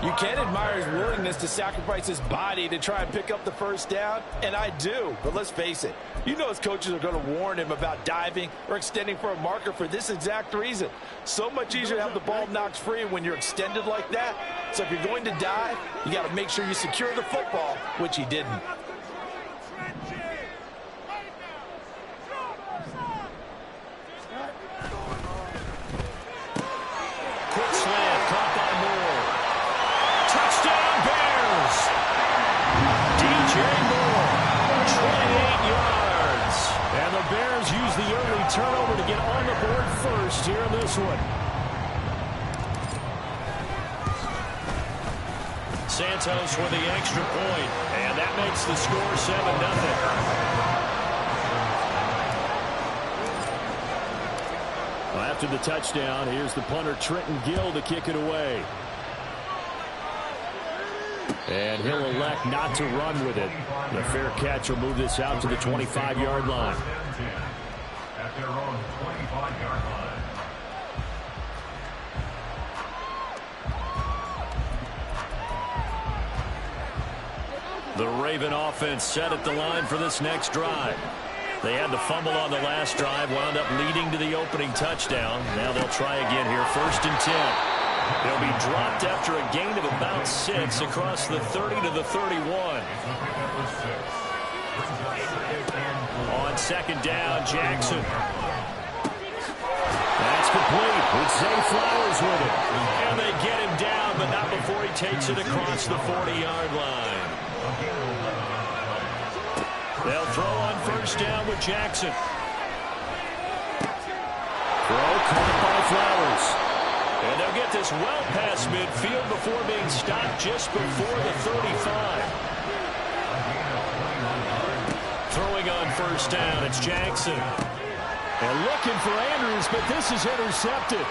You can admire his willingness to sacrifice his body to try and pick up the first down, and I do. But let's face it, you know his coaches are going to warn him about diving or extending for a marker for this exact reason. So much easier to have the ball knocked free when you're extended like that. So if you're going to dive, you got to make sure you secure the football, which he didn't. Quick slant, caught by Moore. Touchdown Bears! DJ Moore, 28 yards. And the Bears use the early turnover to get on the board first here in this one. Santos with the extra point, and that makes the score 7-0. After the touchdown, here's the punter Trenton Gill to kick it away. And he'll elect not to run with it. The fair catch will move this out to the 25-yard line. At their own 25-yard line. The Raven offense set at the line for this next drive. They had the fumble on the last drive, wound up leading to the opening touchdown. Now they'll try again here, 1st and 10. They'll be dropped after a gain of about 6 across the 30 to the 31. On 2nd down, Jackson. That's complete with Zay Flowers with it. And they get him down, but not before he takes it across the 40-yard line. They'll throw on 1st down with Jackson. Throw caught by Flowers. And they'll get this well past midfield before being stopped just before the 35. Throwing on 1st down, it's Jackson. And looking for Andrews, but this is intercepted.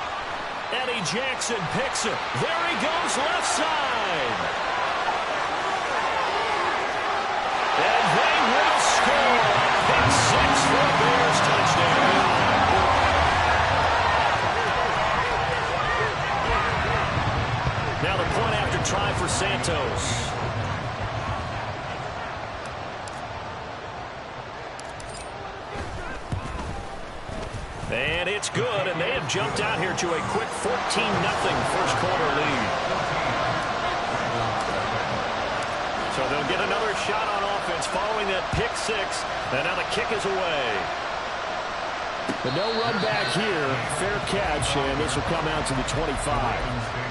Eddie Jackson picks it. There he goes, left side. And they will score. Pick 6 for a Bears touchdown. Now the point after try for Santos. And it's good, and they have jumped out here to a quick 14-0 first quarter lead. So they'll get another shot on offense following that pick 6, and now the kick is away. But no run back here. Fair catch, and this will come out to the 25.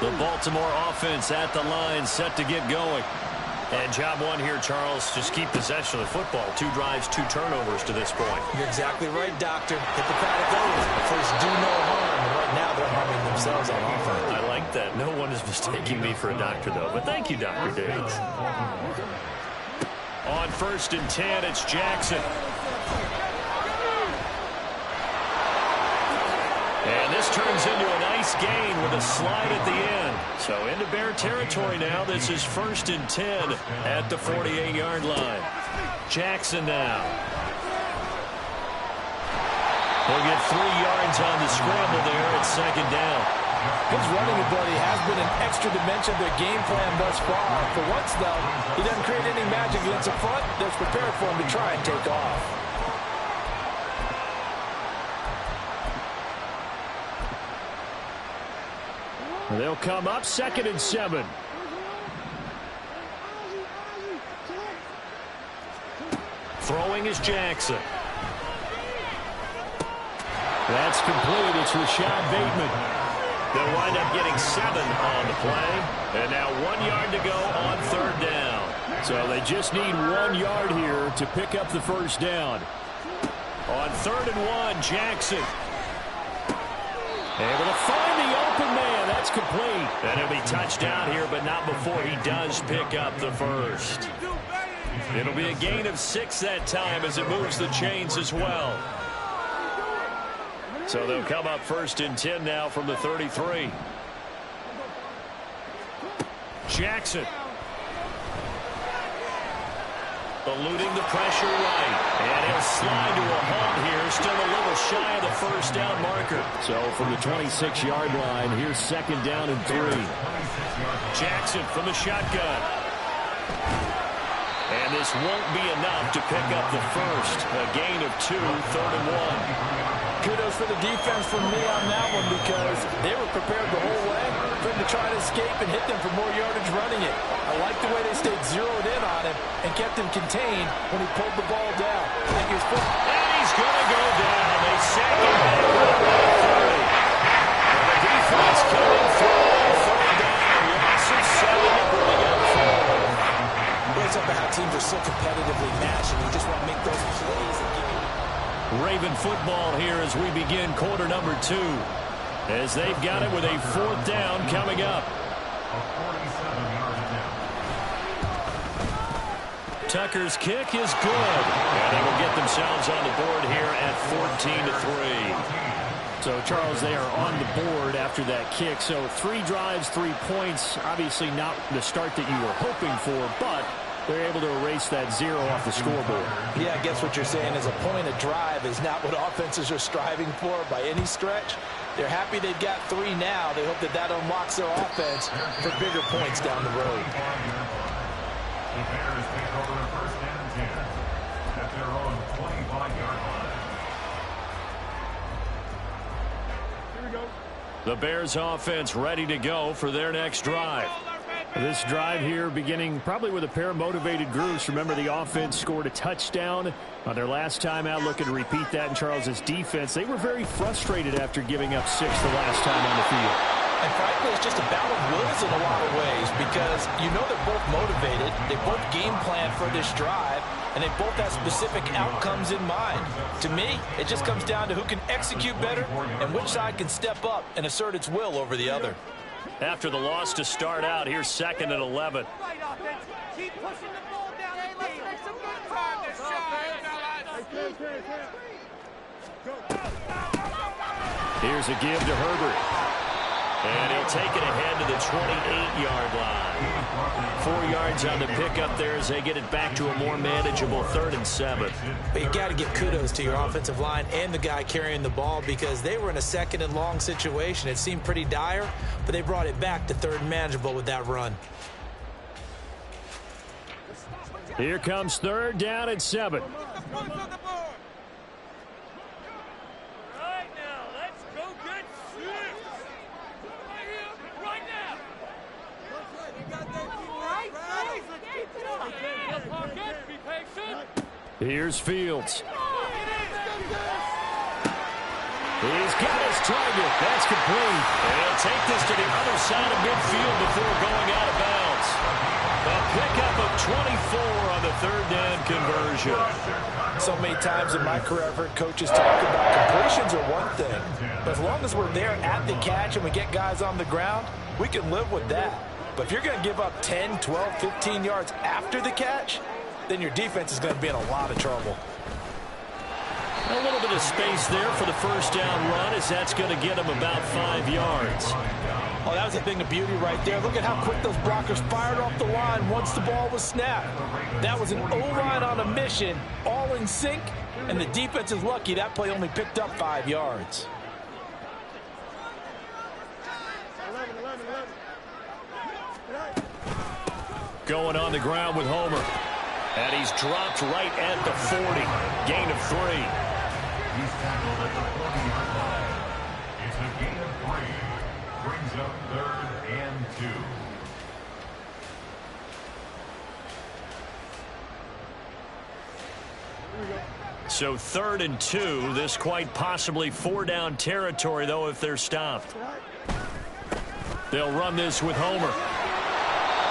The Baltimore offense at the line, set to get going. And job one here, Charles, just keep possession of the football. 2 drives, 2 turnovers to this point. You're exactly right, Doctor. Get the crowd going. First, do no harm. And right now, they're harming themselves on offense. I like that. No one is mistaking me for a doctor, though. But thank you, Dr. Diggs. On 1st and 10, it's Jackson. This turns into a nice gain with a slide at the end. So into Bear territory now. This is 1st and 10 at the 48-yard line. Jackson now. He'll get 3 yards on the scramble there at 2nd down. His running ability has been an extra dimension of their game plan thus far. For once, though, he doesn't create any magic against the front that's prepared for him to try and take off. They'll come up 2nd and 7. Throwing is Jackson. That's complete. It's Rashad Bateman. They'll wind up getting 7 on the play. And now 1 yard to go on 3rd down. So they just need 1 yard here to pick up the 1st down. On 3rd and 1, Jackson. Able to find the open man. That's complete. And he'll be touchdown here, but not before he does pick up the 1st. It'll be a gain of 6 that time as it moves the chains as well. So they'll come up 1st and 10 now from the 33. Jackson. Eluding the pressure right. And he'll slide to a halt here. Still a little shy of the 1st down marker. So from the 26-yard line, here's 2nd down and 3. Jackson from the shotgun. And this won't be enough to pick up the 1st. A gain of 2, 3rd and 1. Kudos for the defense from me on that one because they were prepared the whole way for him to try to escape and hit them for more yardage running it. I like the way they stayed zeroed in on him and kept him contained when he pulled the ball down. I think he was and he's going to go down. They sack him back up at 30. And the defense coming through on 3rd down. Loss of 7 to bring up 4. Well, it's up to how teams are so competitively matched, and you just want to make those plays and give you Raven football here as we begin quarter number 2. As they've got it with a 4th down coming up. Tucker's kick is good. And they will get themselves on the board here at 14-3. So, Charles, they are on the board after that kick. So 3 drives, 3 points. Obviously not the start that you were hoping for, but they're able to erase that 0 off the scoreboard. Yeah, I guess what you're saying is a point of drive is not what offenses are striving for by any stretch. They're happy they've got 3 now. They hope that that unlocks their offense for bigger points down the road. The Bears take over 1st and 10 at their own 25-yard line. Here we go. The Bears offense ready to go for their next drive. This drive here beginning probably with a pair of motivated groups. Remember, the offense scored a touchdown on their last time out. Looking to repeat that in Charles's defense. They were very frustrated after giving up 6 the last time on the field. And frankly, it's just a battle of wills in a lot of ways because you know they're both motivated. They both game plan for this drive, and they both have specific outcomes in mind. To me, it just comes down to who can execute better and which side can step up and assert its will over the other. After the loss to start out, here's 2nd and 11. Keep pushing the ball down. Hey, let's make some good time to shine, fellas. Here's a give to Herbert. And he'll take it ahead to the 28-yard line. 4 yards on the pickup there as they get it back to a more manageable 3rd and 7. But you got to give kudos to your offensive line and the guy carrying the ball because they were in a 2nd and long situation. It seemed pretty dire, but they brought it back to 3rd and manageable with that run. Here comes 3rd down and 7. Here's Fields. He's got his target. That's complete. And he'll take this to the other side of midfield before going out of bounds. A pickup of 24 on the 3rd down conversion. So many times in my career, I've heard coaches talk about completions are one thing. But as long as we're there at the catch and we get guys on the ground, we can live with that. But if you're going to give up 10, 12, 15 yards after the catch, then your defense is going to be in a lot of trouble. A little bit of space there for the first down run, as that's going to get him about 5 yards. Oh, that was a thing of beauty right there. Look at how quick those blockers fired off the line once the ball was snapped. That was an O-line on a mission, all in sync, and the defense is lucky that play only picked up 5 yards. Going on the ground with Homer. And he's dropped right at the 40. Gain of 3. He's tackled at the 40-yard line. It's a gain of 3. Brings up 3rd and 2. So 3rd and 2. This quite possibly 4-down territory, though, if they're stopped. They'll run this with Homer.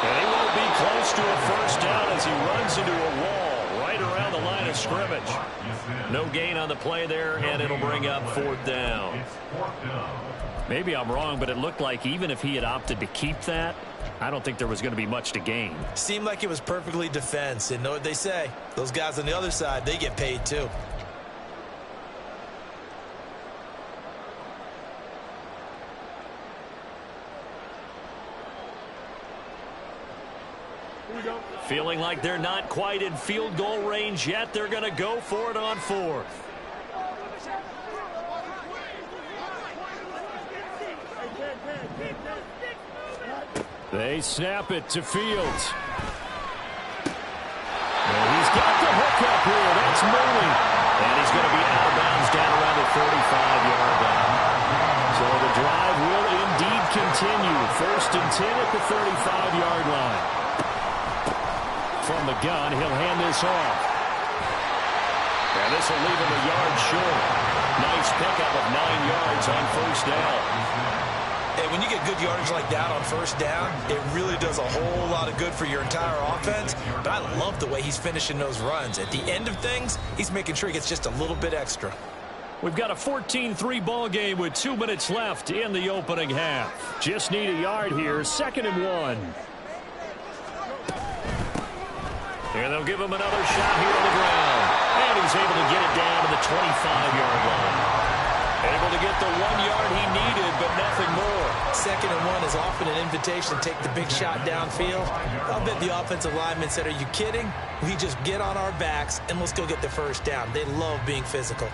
And he won't be close to a first down as he runs into a wall right around the line of scrimmage. No gain on the play there, and it'll bring up 4th down. Maybe I'm wrong, but it looked like even if he had opted to keep that, I don't think there was going to be much to gain. Seemed like it was perfectly defense. And know what they say? Those guys on the other side, they get paid too. Feeling like they're not quite in field goal range yet. They're going to go for it on 4th. They snap it to Fields. And he's got the hookup here. That's moving. And he's going to be out of bounds down around the 45-yard line. So the drive will indeed continue. 1st and 10 at the 35-yard line. From the gun, he'll hand this off. And this will leave him a yard short. Nice pickup of 9 yards on 1st down. And when you get good yardage like that on 1st down, it really does a whole lot of good for your entire offense. But I love the way he's finishing those runs. At the end of things, he's making sure he gets just a little bit extra. We've got a 14-3 ball game with 2 minutes left in the opening half. Just need a yard here. 2nd and 1. And they'll give him another shot here on the ground. And he's able to get it down to the 25-yard line. Able to get the 1 yard he needed, but nothing more. 2nd and 1 is often an invitation to take the big shot downfield. I'll bet the offensive lineman said, are you kidding? We just get on our backs and let's go get the 1st down. They love being physical.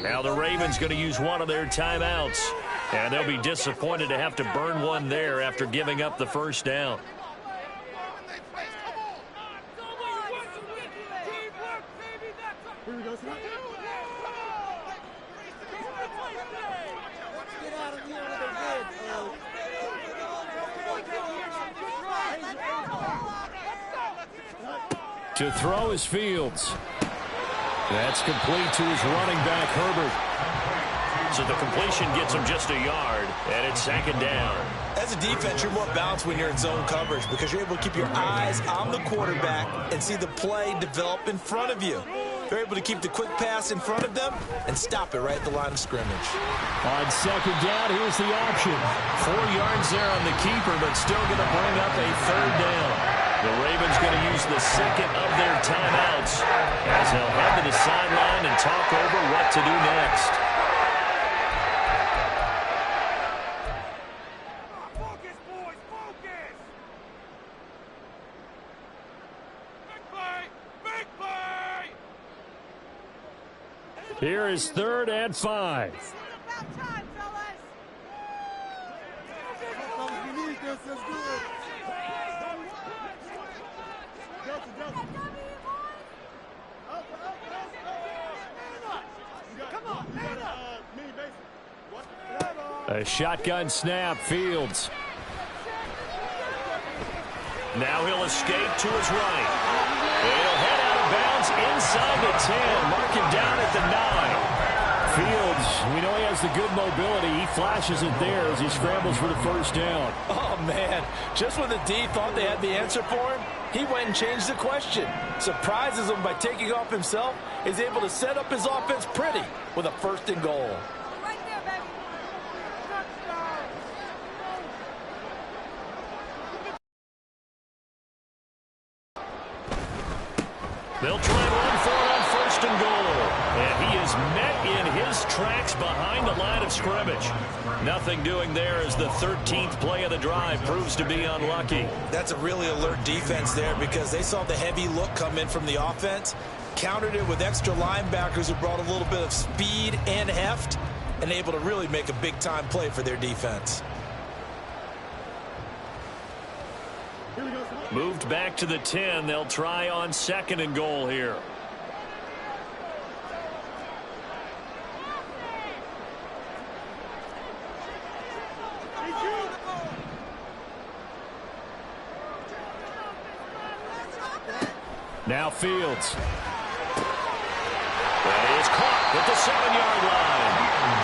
Now the Ravens going to use one of their timeouts. And they'll be disappointed to have to burn one there after giving up the 1st down. To throw is Fields. That's complete to his running back, Herbert. So the completion gets him just a yard, and it's 2nd down. As a defense, you're more balanced when you're in zone coverage because you're able to keep your eyes on the quarterback and see the play develop in front of you. You're able to keep the quick pass in front of them and stop it right at the line of scrimmage. On 2nd down, here's the option. 4 yards there on the keeper, but still going to bring up a 3rd down. The Ravens going to use the 2nd of their timeouts as they'll head to the sideline and talk over what to do next. Focus, boys, focus! Big play! Big play! Here is 3rd and 5. About time, fellas! We need this. Let's do it. A shotgun snap, Fields. Now he'll escape to his right. He'll head out of bounds inside the 10. Mark him down at the 9. Fields, we know he has the good mobility. He flashes it there as he scrambles for the 1st down. Oh, man. Just when the D thought they had the answer for him, he went and changed the question. Surprises him by taking off himself. Is able to set up his offense pretty with a 1st and goal. They'll try and run for it on 1st and goal. And he is met in his tracks behind the line of scrimmage. Nothing doing there as the 13th play of the drive proves to be unlucky. That's a really alert defense there because they saw the heavy look come in from the offense, countered it with extra linebackers who brought a little bit of speed and heft, and able to really make a big-time play for their defense. Moved back to the 10. They'll try on 2nd and goal here. Now Fields. That is caught at the 7-yard line.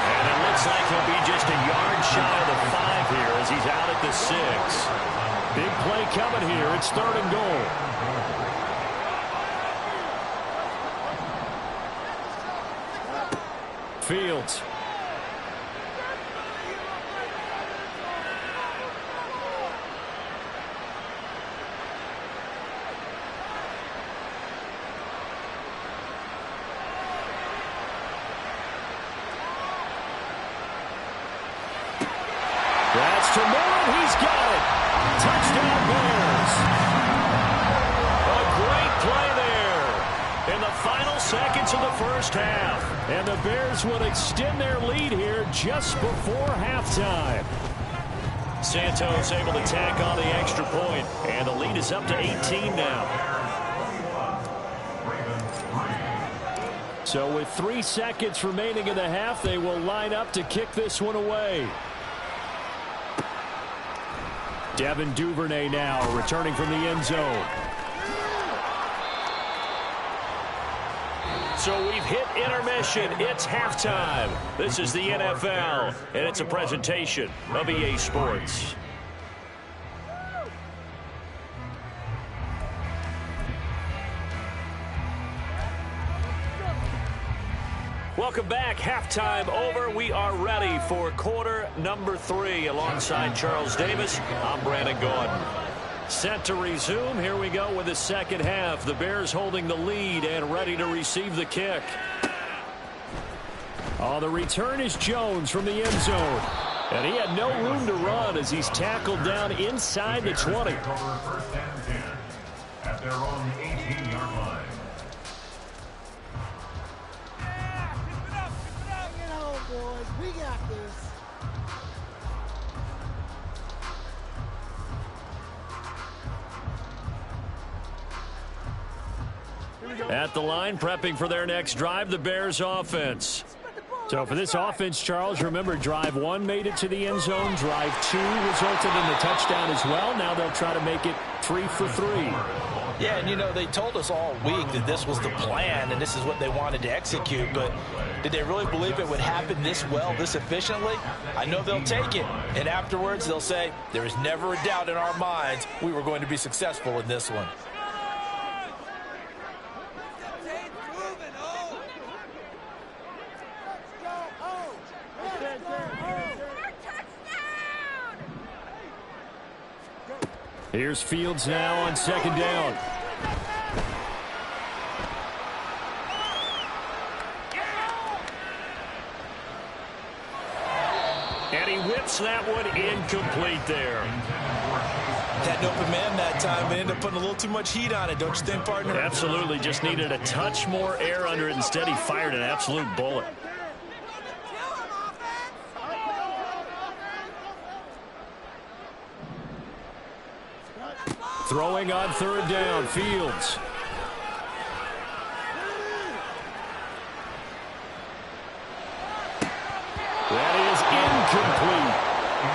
And it looks like he'll be just a yard shy of the 5 here as he's out at the 6. Big play coming here. It's 3rd and goal. Fields. That's to Moore. He's got it. Touchdown Bears. A great play there in the final seconds of the 1st half. And the Bears would extend their lead here just before halftime. Santos able to tack on the extra point. And the lead is up to 18 now. So with 3 seconds remaining in the half, they will line up to kick this one away. Devin Duvernay now returning from the end zone. So we've hit intermission. It's halftime. This is the NFL, and it's a presentation of EA Sports. Welcome back. Halftime over. We are ready for quarter number 3 alongside Charles Davis. I'm Brandon Gordon. Set to resume. Here we go with the second half. The Bears holding the lead and ready to receive the kick. Oh, the return is Jones from the end zone. And he had no room to run as he's tackled down inside the 20. At their own 18-yard line. We got this. At the line, prepping for their next drive, the Bears offense. So for this offense, Charles, remember drive 1 made it to the end zone. Drive 2 resulted in the touchdown as well. Now they'll try to make it 3 for 3. Yeah, and you know, they told us all week that this was the plan and this is what they wanted to execute, but did they really believe it would happen this well, this efficiently? I know they'll take it, and afterwards they'll say, there is never a doubt in our minds we were going to be successful in this one. Here's Fields now on 2nd down. And he whips that one incomplete there. Had an open man that time, but ended up putting a little too much heat on it, don't you think, partner? Absolutely, just needed a touch more air under it. Instead, he fired an absolute bullet. Throwing on 3rd down, Fields. That is incomplete.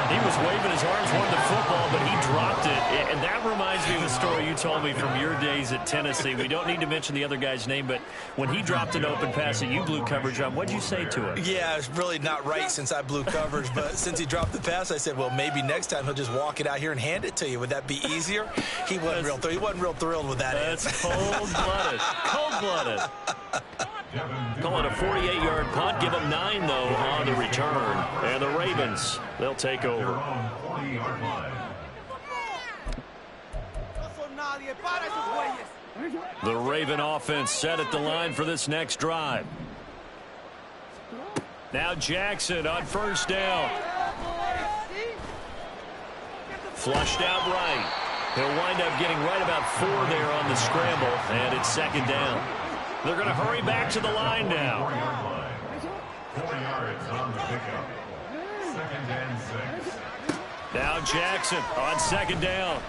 He was waving his arms, wanted the football, but he dropped it. And that reminds me of a story you told me from your days at Tennessee. We don't need to mention the other guy's name, but when he dropped an open pass that you blew coverage on, what'd you say to him? Yeah, it's really not right since I blew coverage, but since he dropped the pass, I said, well, maybe next time he'll just walk it out here and hand it to you. Would that be easier? He wasn't real thrilled with that. That's cold-blooded. Cold-blooded. Call it a 48-yard punt. Give them 9, though, on the return. And the Ravens, they'll take over. No son nadie, para esos güeyes. The Raven offense set at the line for this next drive. Now Jackson on first down. Flushed out right. He'll wind up getting right about 4 there on the scramble, and it's second down. They're going to hurry back to the line now. 4 yards on the pickup. 2nd and 6. Now Jackson on second down.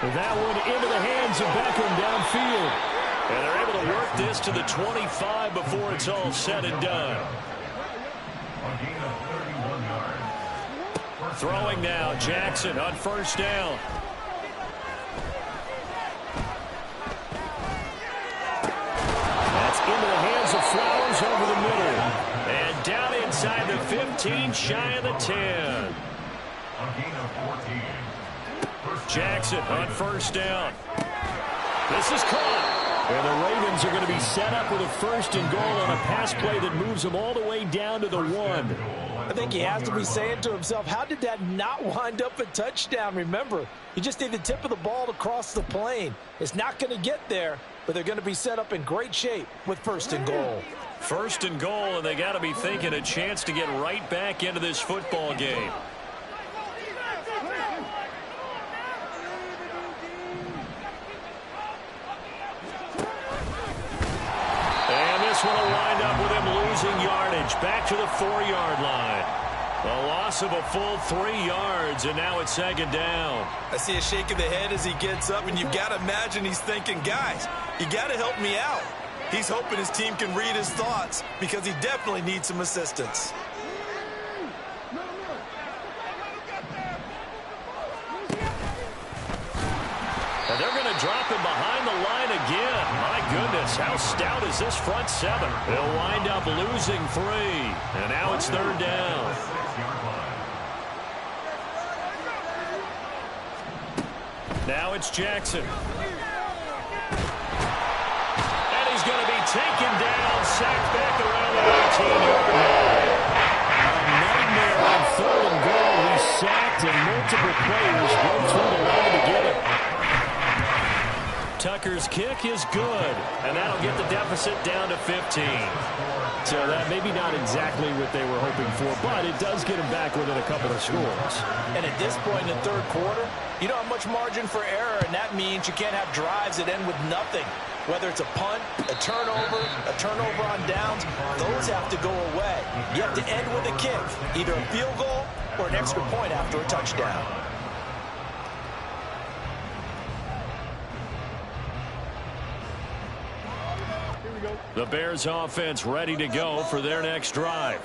That one into the hands of Beckham downfield. And they're able to work this to the 25 before it's all said and done. A gain of 31 yards. Throwing now, Jackson on first down. That's into the hands of Flowers over the middle. And down inside the 15, shy of the 10. A gain of 14. Jackson on first down. This is caught. And the Ravens are going to be set up with a 1st and goal on a pass play that moves them all the way down to the 1. I think he has to be saying to himself, how did that not wind up a touchdown? Remember, you just need the tip of the ball to cross the plane. It's not going to get there, but they're going to be set up in great shape with 1st and goal. 1st and goal, and they got to be thinking a chance to get right back into this football game. This one will wind up with him losing yardage back to the 4-yard line. A loss of a full 3 yards, and now it's second down. I see a shake of the head as he gets up, and you've got to imagine he's thinking, guys, you got to help me out. He's hoping his team can read his thoughts because he definitely needs some assistance. And they're going to drop him behind the line again. My goodness, how stout is this front 7? They'll wind up losing 3. And now it's 3rd down. Now it's Jackson. And he's going to be taken down, sacked back around the 18-yard line. A nightmare on 3rd and goal. He's sacked, and multiple players go through the line to get it. Tucker's kick is good, and that'll get the deficit down to 15. So that maybe not exactly what they were hoping for, but it does get them back within a couple of scores. And at this point in the 3rd quarter, you don't have much margin for error, and that means you can't have drives that end with nothing. Whether it's a punt, a turnover on downs, those have to go away. You have to end with a kick, either a field goal or an extra point after a touchdown. The Bears offense ready to go for their next drive.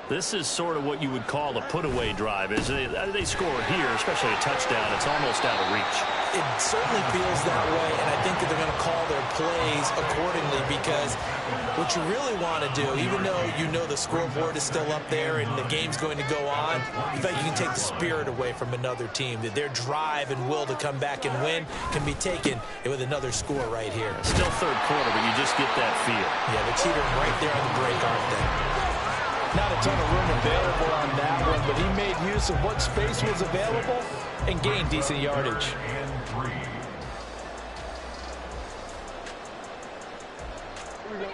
This is sort of what you would call a put-away drive. As they score here, especially a touchdown, it's almost out of reach. It certainly feels that way, and I think that they're going to call their plays accordingly because what you really want to do, even though you know the scoreboard is still up there and the game's going to go on, you think you can take the spirit away from another team, that their drive and will to come back and win can be taken with another score right here. Still 3rd quarter, but you just get that feel. Yeah, they're teetering right there on the break, aren't they? Not a ton of room available on that one, but he made use of what space was available and gained decent yardage.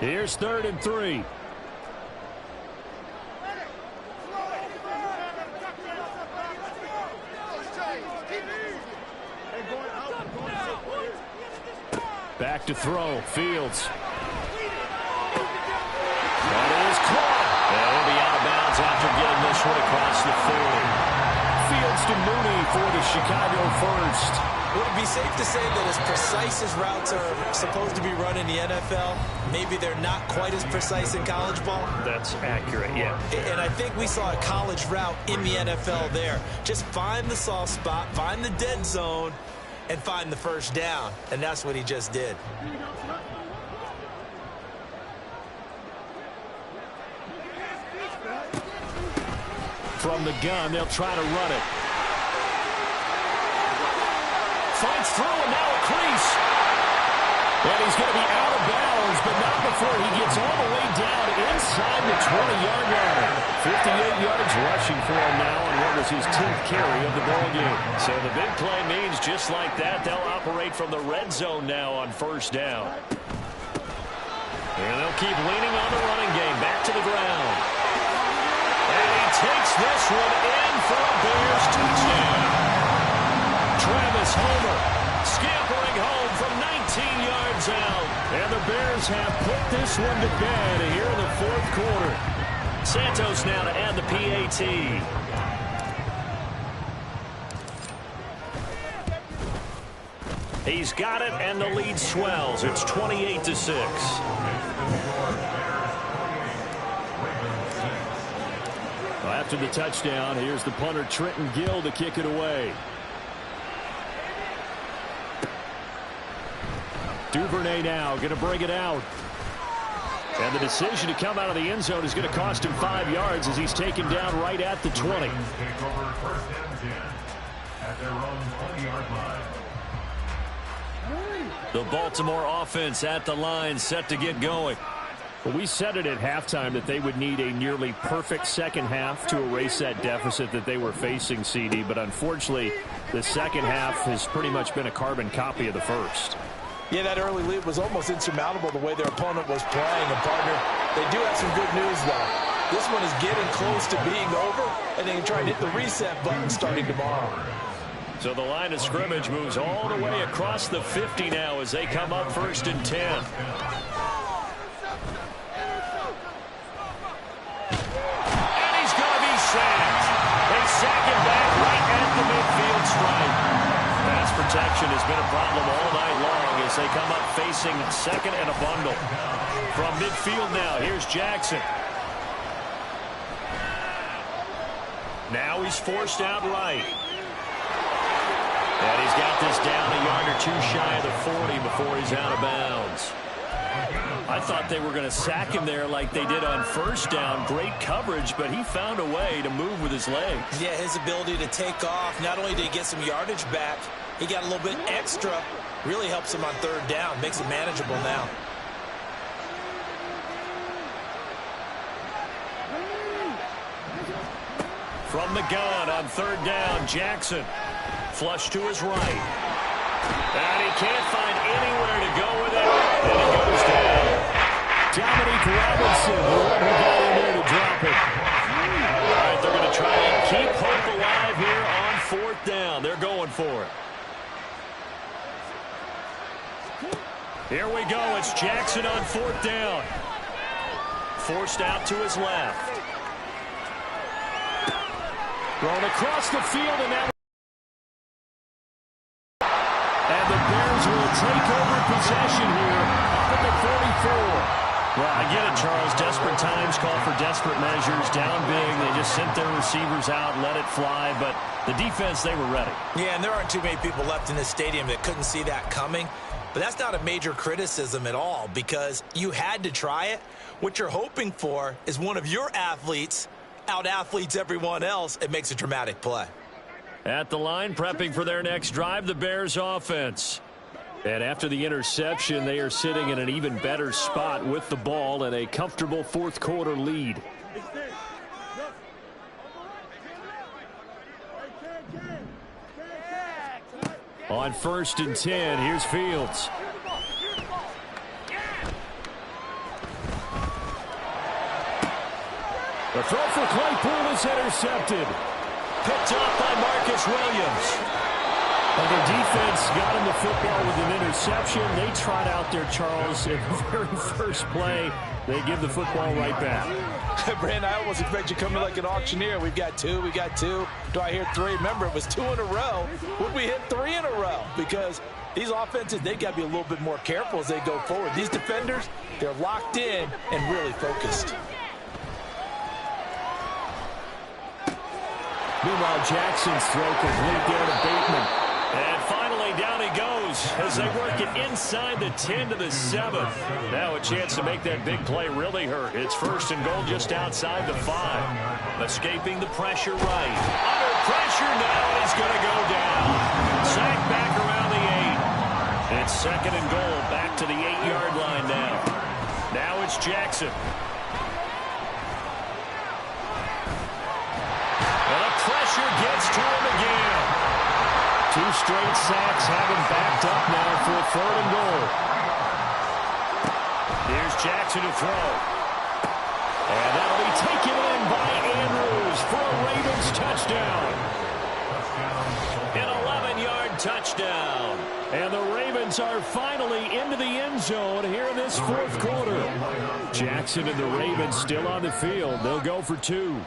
Here's 3rd and 3. Back to throw. Fields. That is caught. And it'll be out of bounds after getting this one across the 40. Fields to Mooney for the Chicago first. Would it be safe to say that as precise as routes are supposed to be run in the NFL, maybe they're not quite as precise in college ball? That's accurate, yeah. And I think we saw a college route in the NFL there. Just find the soft spot, find the dead zone, and find the 1st down. And that's what he just did. From the gun, they'll try to run it. Finds through, and now a crease. And he's going to be out of bounds, but not before he gets all the way down inside the 20-yard line. 58 yards rushing for him now on what was his 10th carry of the ball game. So the big play means just like that, they'll operate from the red zone now on first down. And they'll keep leaning on the running game. Back to the ground. And he takes this one in for a Bears touchdown. Travis Homer scampering home from 19 yards out. And the Bears have put this one to bed here in the fourth quarter. Santos now to add the PAT. He's got it, and the lead swells. It's 28-6. After the touchdown, here's the punter Trenton Gill to kick it away. Duvernay now going to bring it out. And the decision to come out of the end zone is going to cost him 5 yards as he's taken down right at the 20. The Baltimore offense at the line, set to get going. Well, we said it at halftime that they would need a nearly perfect second half to erase that deficit that they were facing, CD. But unfortunately, the second half has pretty much been a carbon copy of the first. Yeah, that early lead was almost insurmountable the way their opponent was playing. And, partner, they do have some good news, though. This one is getting close to being over, and they can try and hit the reset button starting tomorrow. So the line of scrimmage moves all the way across the 50 now as they come up 1st and 10. And he's going to be sacked. They sack him back right at the midfield stripe. Pass protection has been a problem all night long as they come up facing second and a bundle. From midfield now, here's Jackson. Now he's forced out right. And he's got this down a yard or two shy of the 40 before he's out of bounds. I thought they were going to sack him there like they did on first down. Great coverage, but he found a way to move with his legs. Yeah, his ability to take off, not only did he get some yardage back, he got a little bit extra. Really helps him on third down, makes it manageable now. From the gun on third down, Jackson. Flush to his right. And he can't find anywhere to go with it. And he goes down. Dominique Robinson, the one who got in there to drop it. All right, they're going to try and keep hope alive here on fourth down. They're going for it. Here we go. It's Jackson on fourth down. Forced out to his left. Thrown across the field, and that. And the Bears will take over possession here up at the 44. Well, I get it, Charles. Desperate times call for desperate measures. Down big, they just sent their receivers out, let it fly. But the defense, they were ready. Yeah, and there aren't too many people left in this stadium that couldn't see that coming. But that's not a major criticism at all because you had to try it. What you're hoping for is one of your athletes out-athletes everyone else. It makes a dramatic play. At the line, prepping for their next drive, the Bears offense. And after the interception, they are sitting in an even better spot with the ball and a comfortable fourth quarter lead. On 1st and 10, here's Fields. The throw for Claypool is intercepted. Picked up by Marcus Williams. And the defense got him the football with an interception. They trot out there, Charles, at the very first play. They give the football right back. Brandon, I almost expect you coming like an auctioneer. We've got two. Do I hear three? Remember, it was 2 in a row. Would we hit 3 in a row? Because these offenses, they got to be a little bit more careful as they go forward. These defenders, they're locked in and really focused. Meanwhile, Jackson's throw complete there to Bateman. And finally, down he goes as they work it inside the 10 to the 7. Now a chance to make that big play really hurt. It's 1st and goal just outside the 5. Escaping the pressure right. Under pressure now, and he's going to go down. Sacked back around the 8. And It's second and goal, back to the 8-yard line now. Now it's Jackson. And the pressure gets to him again. 2 straight sacks have him backed up now for third and goal. Here's Jackson to throw. And that'll be taken in by Andrews for a Ravens touchdown. An 11-yard touchdown. And the Ravens are finally into the end zone here in this fourth quarter. Jackson and the Ravens still on the field. They'll go for 2.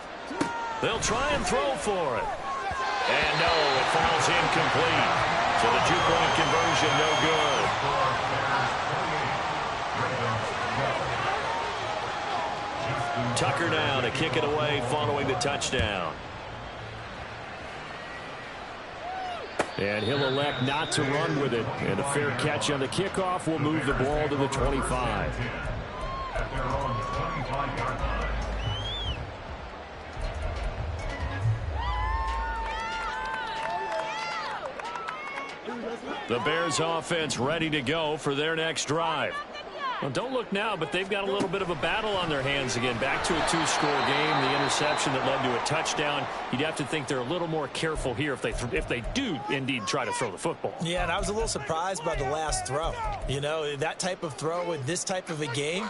They'll try and throw for it. And no, it falls incomplete. So the 2-point conversion, no good. Tucker now to kick it away following the touchdown. And he'll elect not to run with it. And a fair catch on the kickoff will move the ball to the 25. The Bears offense ready to go for their next drive. Well, don't look now, but they've got a little bit of a battle on their hands again. Back to a 2-score game, the interception that led to a touchdown. You'd have to think they're a little more careful here if they do indeed try to throw the football. Yeah, and I was a little surprised by the last throw. You know, that type of throw in this type of a game,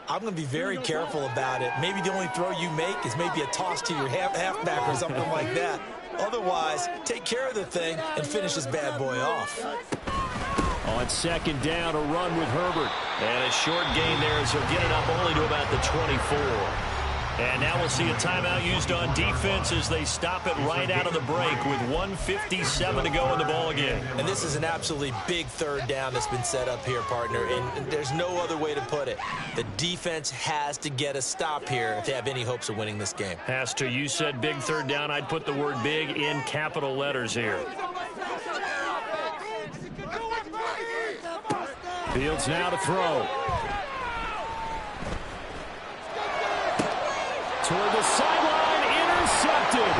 I'm going to be very careful about it. Maybe the only throw you make is maybe a toss to your halfback or something like that. Otherwise, take care of the thing and finish this bad boy off. On second down, a run with Herbert. And a short gain there as he'll get it up only to about the 24. And now we'll see a timeout used on defense as they stop it right out of the break with 1:57 to go in the ball game. And this is an absolutely big third down that's been set up here, partner. And there's no other way to put it. The defense has to get a stop here if they have any hopes of winning this game. Has to. You said big third down. I'd put the word big in capital letters here. Fields now to throw. Toward the sideline, intercepted.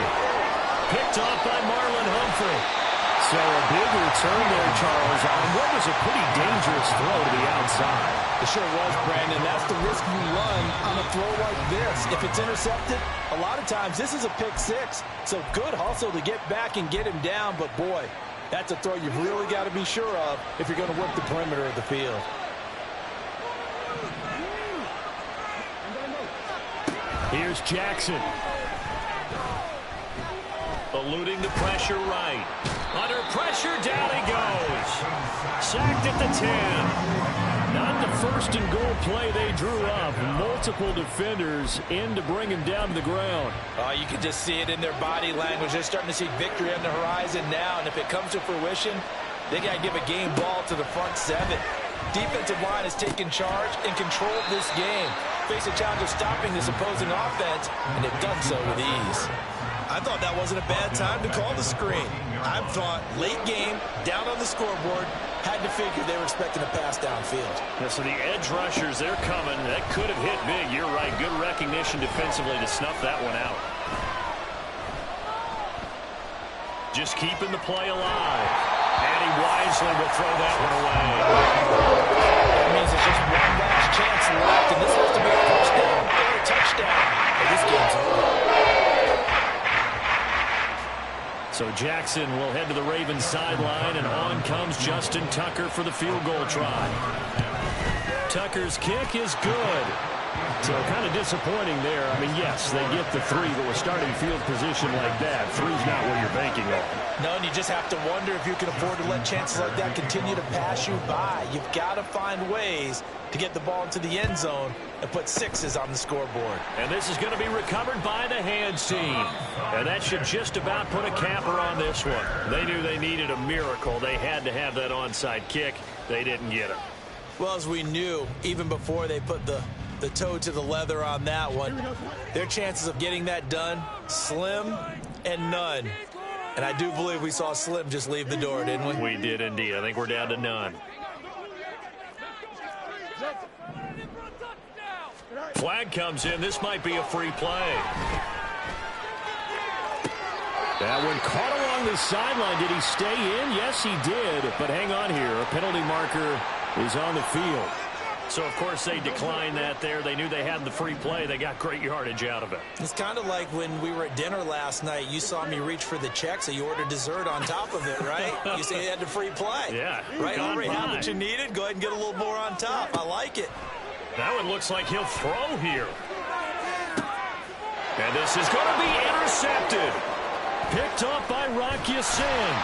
Picked off by Marlon Humphrey. So a big return there, Charles, on what was a pretty dangerous throw to the outside. It sure was, Brandon. That's the risk you run on a throw like this. If it's intercepted, a lot of times this is a pick 6. So good hustle to get back and get him down, but boy, that's a throw you've really got to be sure of if you're going to work the perimeter of the field. Here's Jackson. Eluding the pressure right. Under pressure, down he goes. Sacked at the 10. Not the first and goal play they drew up. Multiple defenders in to bring him down to the ground. You can just see it in their body language. They're starting to see victory on the horizon now, and if it comes to fruition, they got to give a game ball to the front 7. Defensive line has taken charge and controlled this game. Face a challenge of stopping this opposing offense, and they've done so with ease. I thought that wasn't a bad time to call the screen. I thought late game, down on the scoreboard, had to figure they were expecting a pass downfield. Yeah, so the edge rushers, they're coming. That could have hit big. You're right. Good recognition defensively to snuff that one out. Just keeping the play alive. And he wisely will throw that one away. That means it's just one last chance left, and this has to be a first down or a touchdown. But this game's over. So Jackson will head to the Ravens sideline, and on comes Justin Tucker for the field goal try. Tucker's kick is good. So kind of disappointing there. I mean, yes, they get the 3, but with starting field position like that, 3's not what you're banking on. No, and you just have to wonder if you can afford to let chances like that continue to pass you by. You've got to find ways to get the ball into the end zone and put 6s on the scoreboard. And this is going to be recovered by the hands team. And that should just about put a capper on this one. They knew they needed a miracle. They had to have that onside kick. They didn't get it. Well, as we knew, even before they put the toe to the leather on that one, their chances of getting that done, slim and none. And I do believe we saw Slim just leave the door, didn't we? We did indeed. I think we're down to none. Flag comes in. This might be a free play. That one caught along the sideline. Did he stay in? Yes, he did. But hang on here. A penalty marker is on the field. So, of course, they declined that there. They knew they had the free play. They got great yardage out of it. It's kind of like when we were at dinner last night. You saw me reach for the check, so you ordered dessert on top of it, right? You said you had the free play. Yeah. Right? You already had what you needed. Go ahead and get a little more on top. I like it. That one looks like he'll throw here. And this is going to be intercepted. Picked up by Rocky Sin.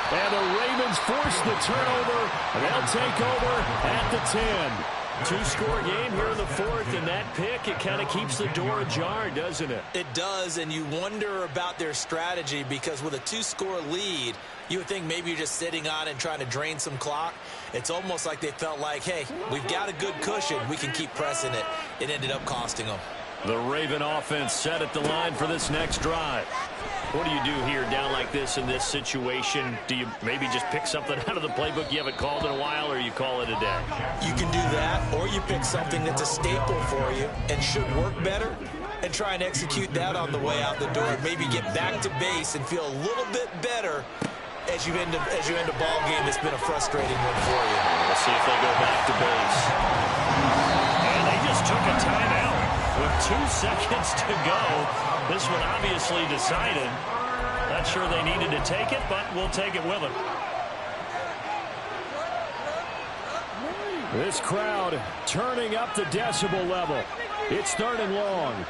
And the Ravens force the turnover. They'll take over at the 10. Two-score game here in the fourth, and that pick, it kind of keeps the door ajar, doesn't it? It does, and you wonder about their strategy because with a two-score lead, you would think maybe you're just sitting on and trying to drain some clock. It's almost like they felt like, hey, we've got a good cushion. We can keep pressing it. It ended up costing them. The Raven offense set at the line for this next drive. What do you do here down like this in this situation? Do you maybe just pick something out of the playbook you haven't called in a while, or you call it a day? You can do that, or you pick something that's a staple for you and should work better and try and execute that on the way out the door. Maybe get back to base and feel a little bit better as you end a ball game that's been a frustrating one for you. We'll see if they go back to base. And they just took a timeout with 2 seconds to go. This one obviously decided. Not sure they needed to take it, but we'll take it with them. This crowd turning up the decibel level. It's 3rd and long.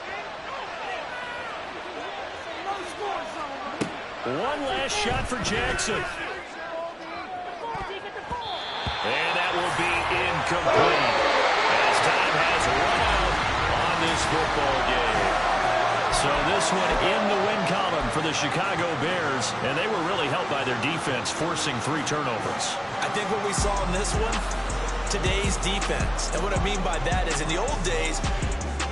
One last shot for Jackson. And that will be incomplete as time has run out on this football game. So this one in the win column for the Chicago Bears, and they were really helped by their defense forcing 3 turnovers. I think what we saw in this one, today's defense. And what I mean by that is in the old days,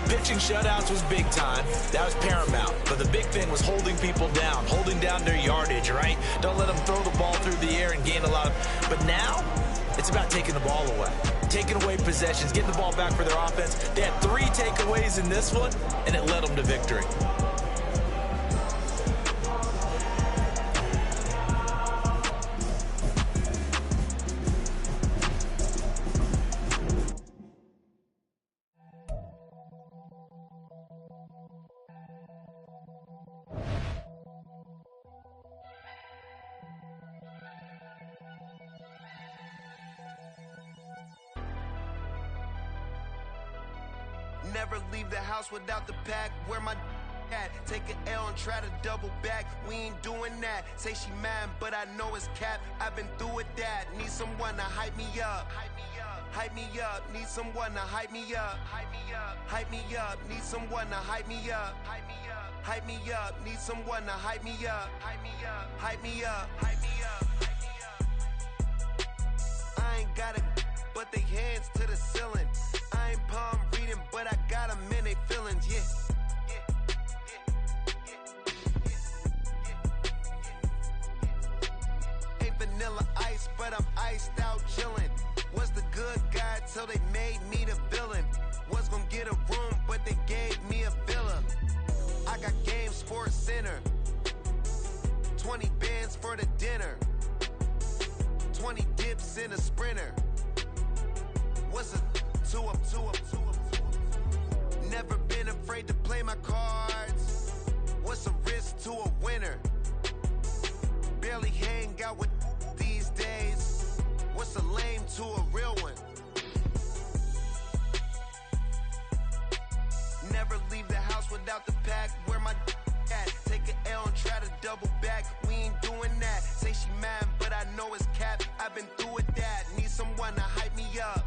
pitching shutouts was big time. That was paramount. But the big thing was holding people down, holding down their yardage, right? Don't let them throw the ball through the air and gain a lot of... But now, it's about taking the ball away. Taking away possessions, getting the ball back for their offense. They had 3 takeaways in this one, and it led them to victory. Never leave the house without the pack. Where my at? Take an L and try to double back. We ain't doing that. Say she mad, but I know it's cap. I've been through with that. Need someone to hype me up. Hype me up. Need someone to hype me up. Hype me up. Hype me up. Need someone to hype me up. Hype me up. Hype me up. Need someone to hype me up. Hype me up. Hype me up. Hype me up. I ain't got it, but they hands to the ceiling. I ain't palm reading, but I got them in they feelings, yeah. Ain't vanilla ice, but I'm iced out chillin'. Was the good guy till they made me the villain. Was gonna get a room, but they gave me a villa. I got Game Sports Center. 20 bands for the dinner. 20 dips in a sprinter. What's a 2 up, 2 up, 2 up, 2 up? Never been afraid to play my cards. What's a risk to a winner? Barely hang out with these days. What's a lame to a real one? Never leave the house without the pack. Where my at? Take an L and try to double back. We ain't doing that. Say she mad, but I know it's cap. I've been through with that. Need someone to hype me up.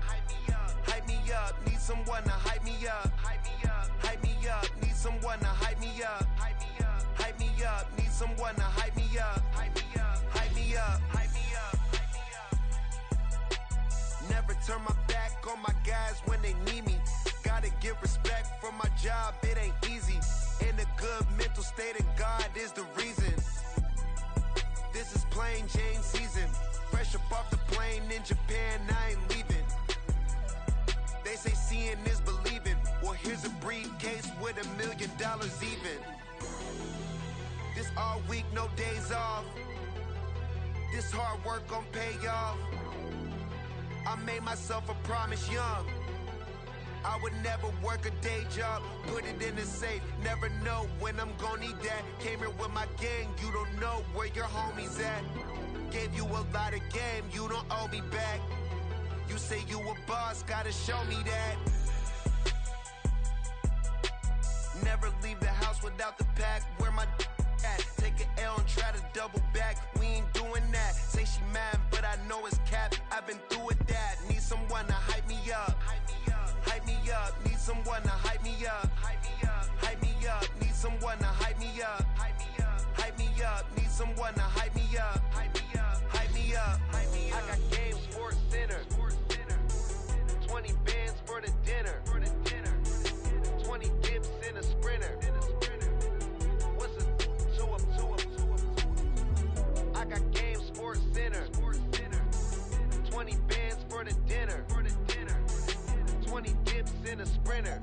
Hype me up. Need someone to hype me up. Hype me up. Hype me up. Need someone to hype me up. Hype me up. Hype me up. Need someone to hype me up. Hype me up. Hype me up. Hype me up. Hype me up. Never turn my back on my guys when they need me. Gotta give respect for my job. It ain't easy. In a good mental state, and God is the reason. This is plain Jane season. Fresh up off the plane in Japan, I ain't leaving. They say seeing is believing. Well, here's a briefcase with $1 million even. This all week, no days off. This hard work gon' pay off. I made myself a promise young. I would never work a day job, put it in the safe. Never know when I'm gon' need that. Came here with my gang, you don't know where your homies at. Gave you a lot of game, you don't owe me back. You say you a boss, gotta show me that. Never leave the house without the pack. Where my at? Take an L and try to double back. We ain't doing that. Say she mad, but I know it's cap. I've been through with that. Need someone to hype me up. Hype me up. Need someone to hype me up. Hype me up. Need someone to hype me up. Hype me up. Need someone to hype me up. Hype me up. I got Game Sports Center. 20 bands for the dinner. 20 dips in a sprinter. What's a two up? I got Game Sports Center. 20 bands for the dinner. 20 dips in a sprinter.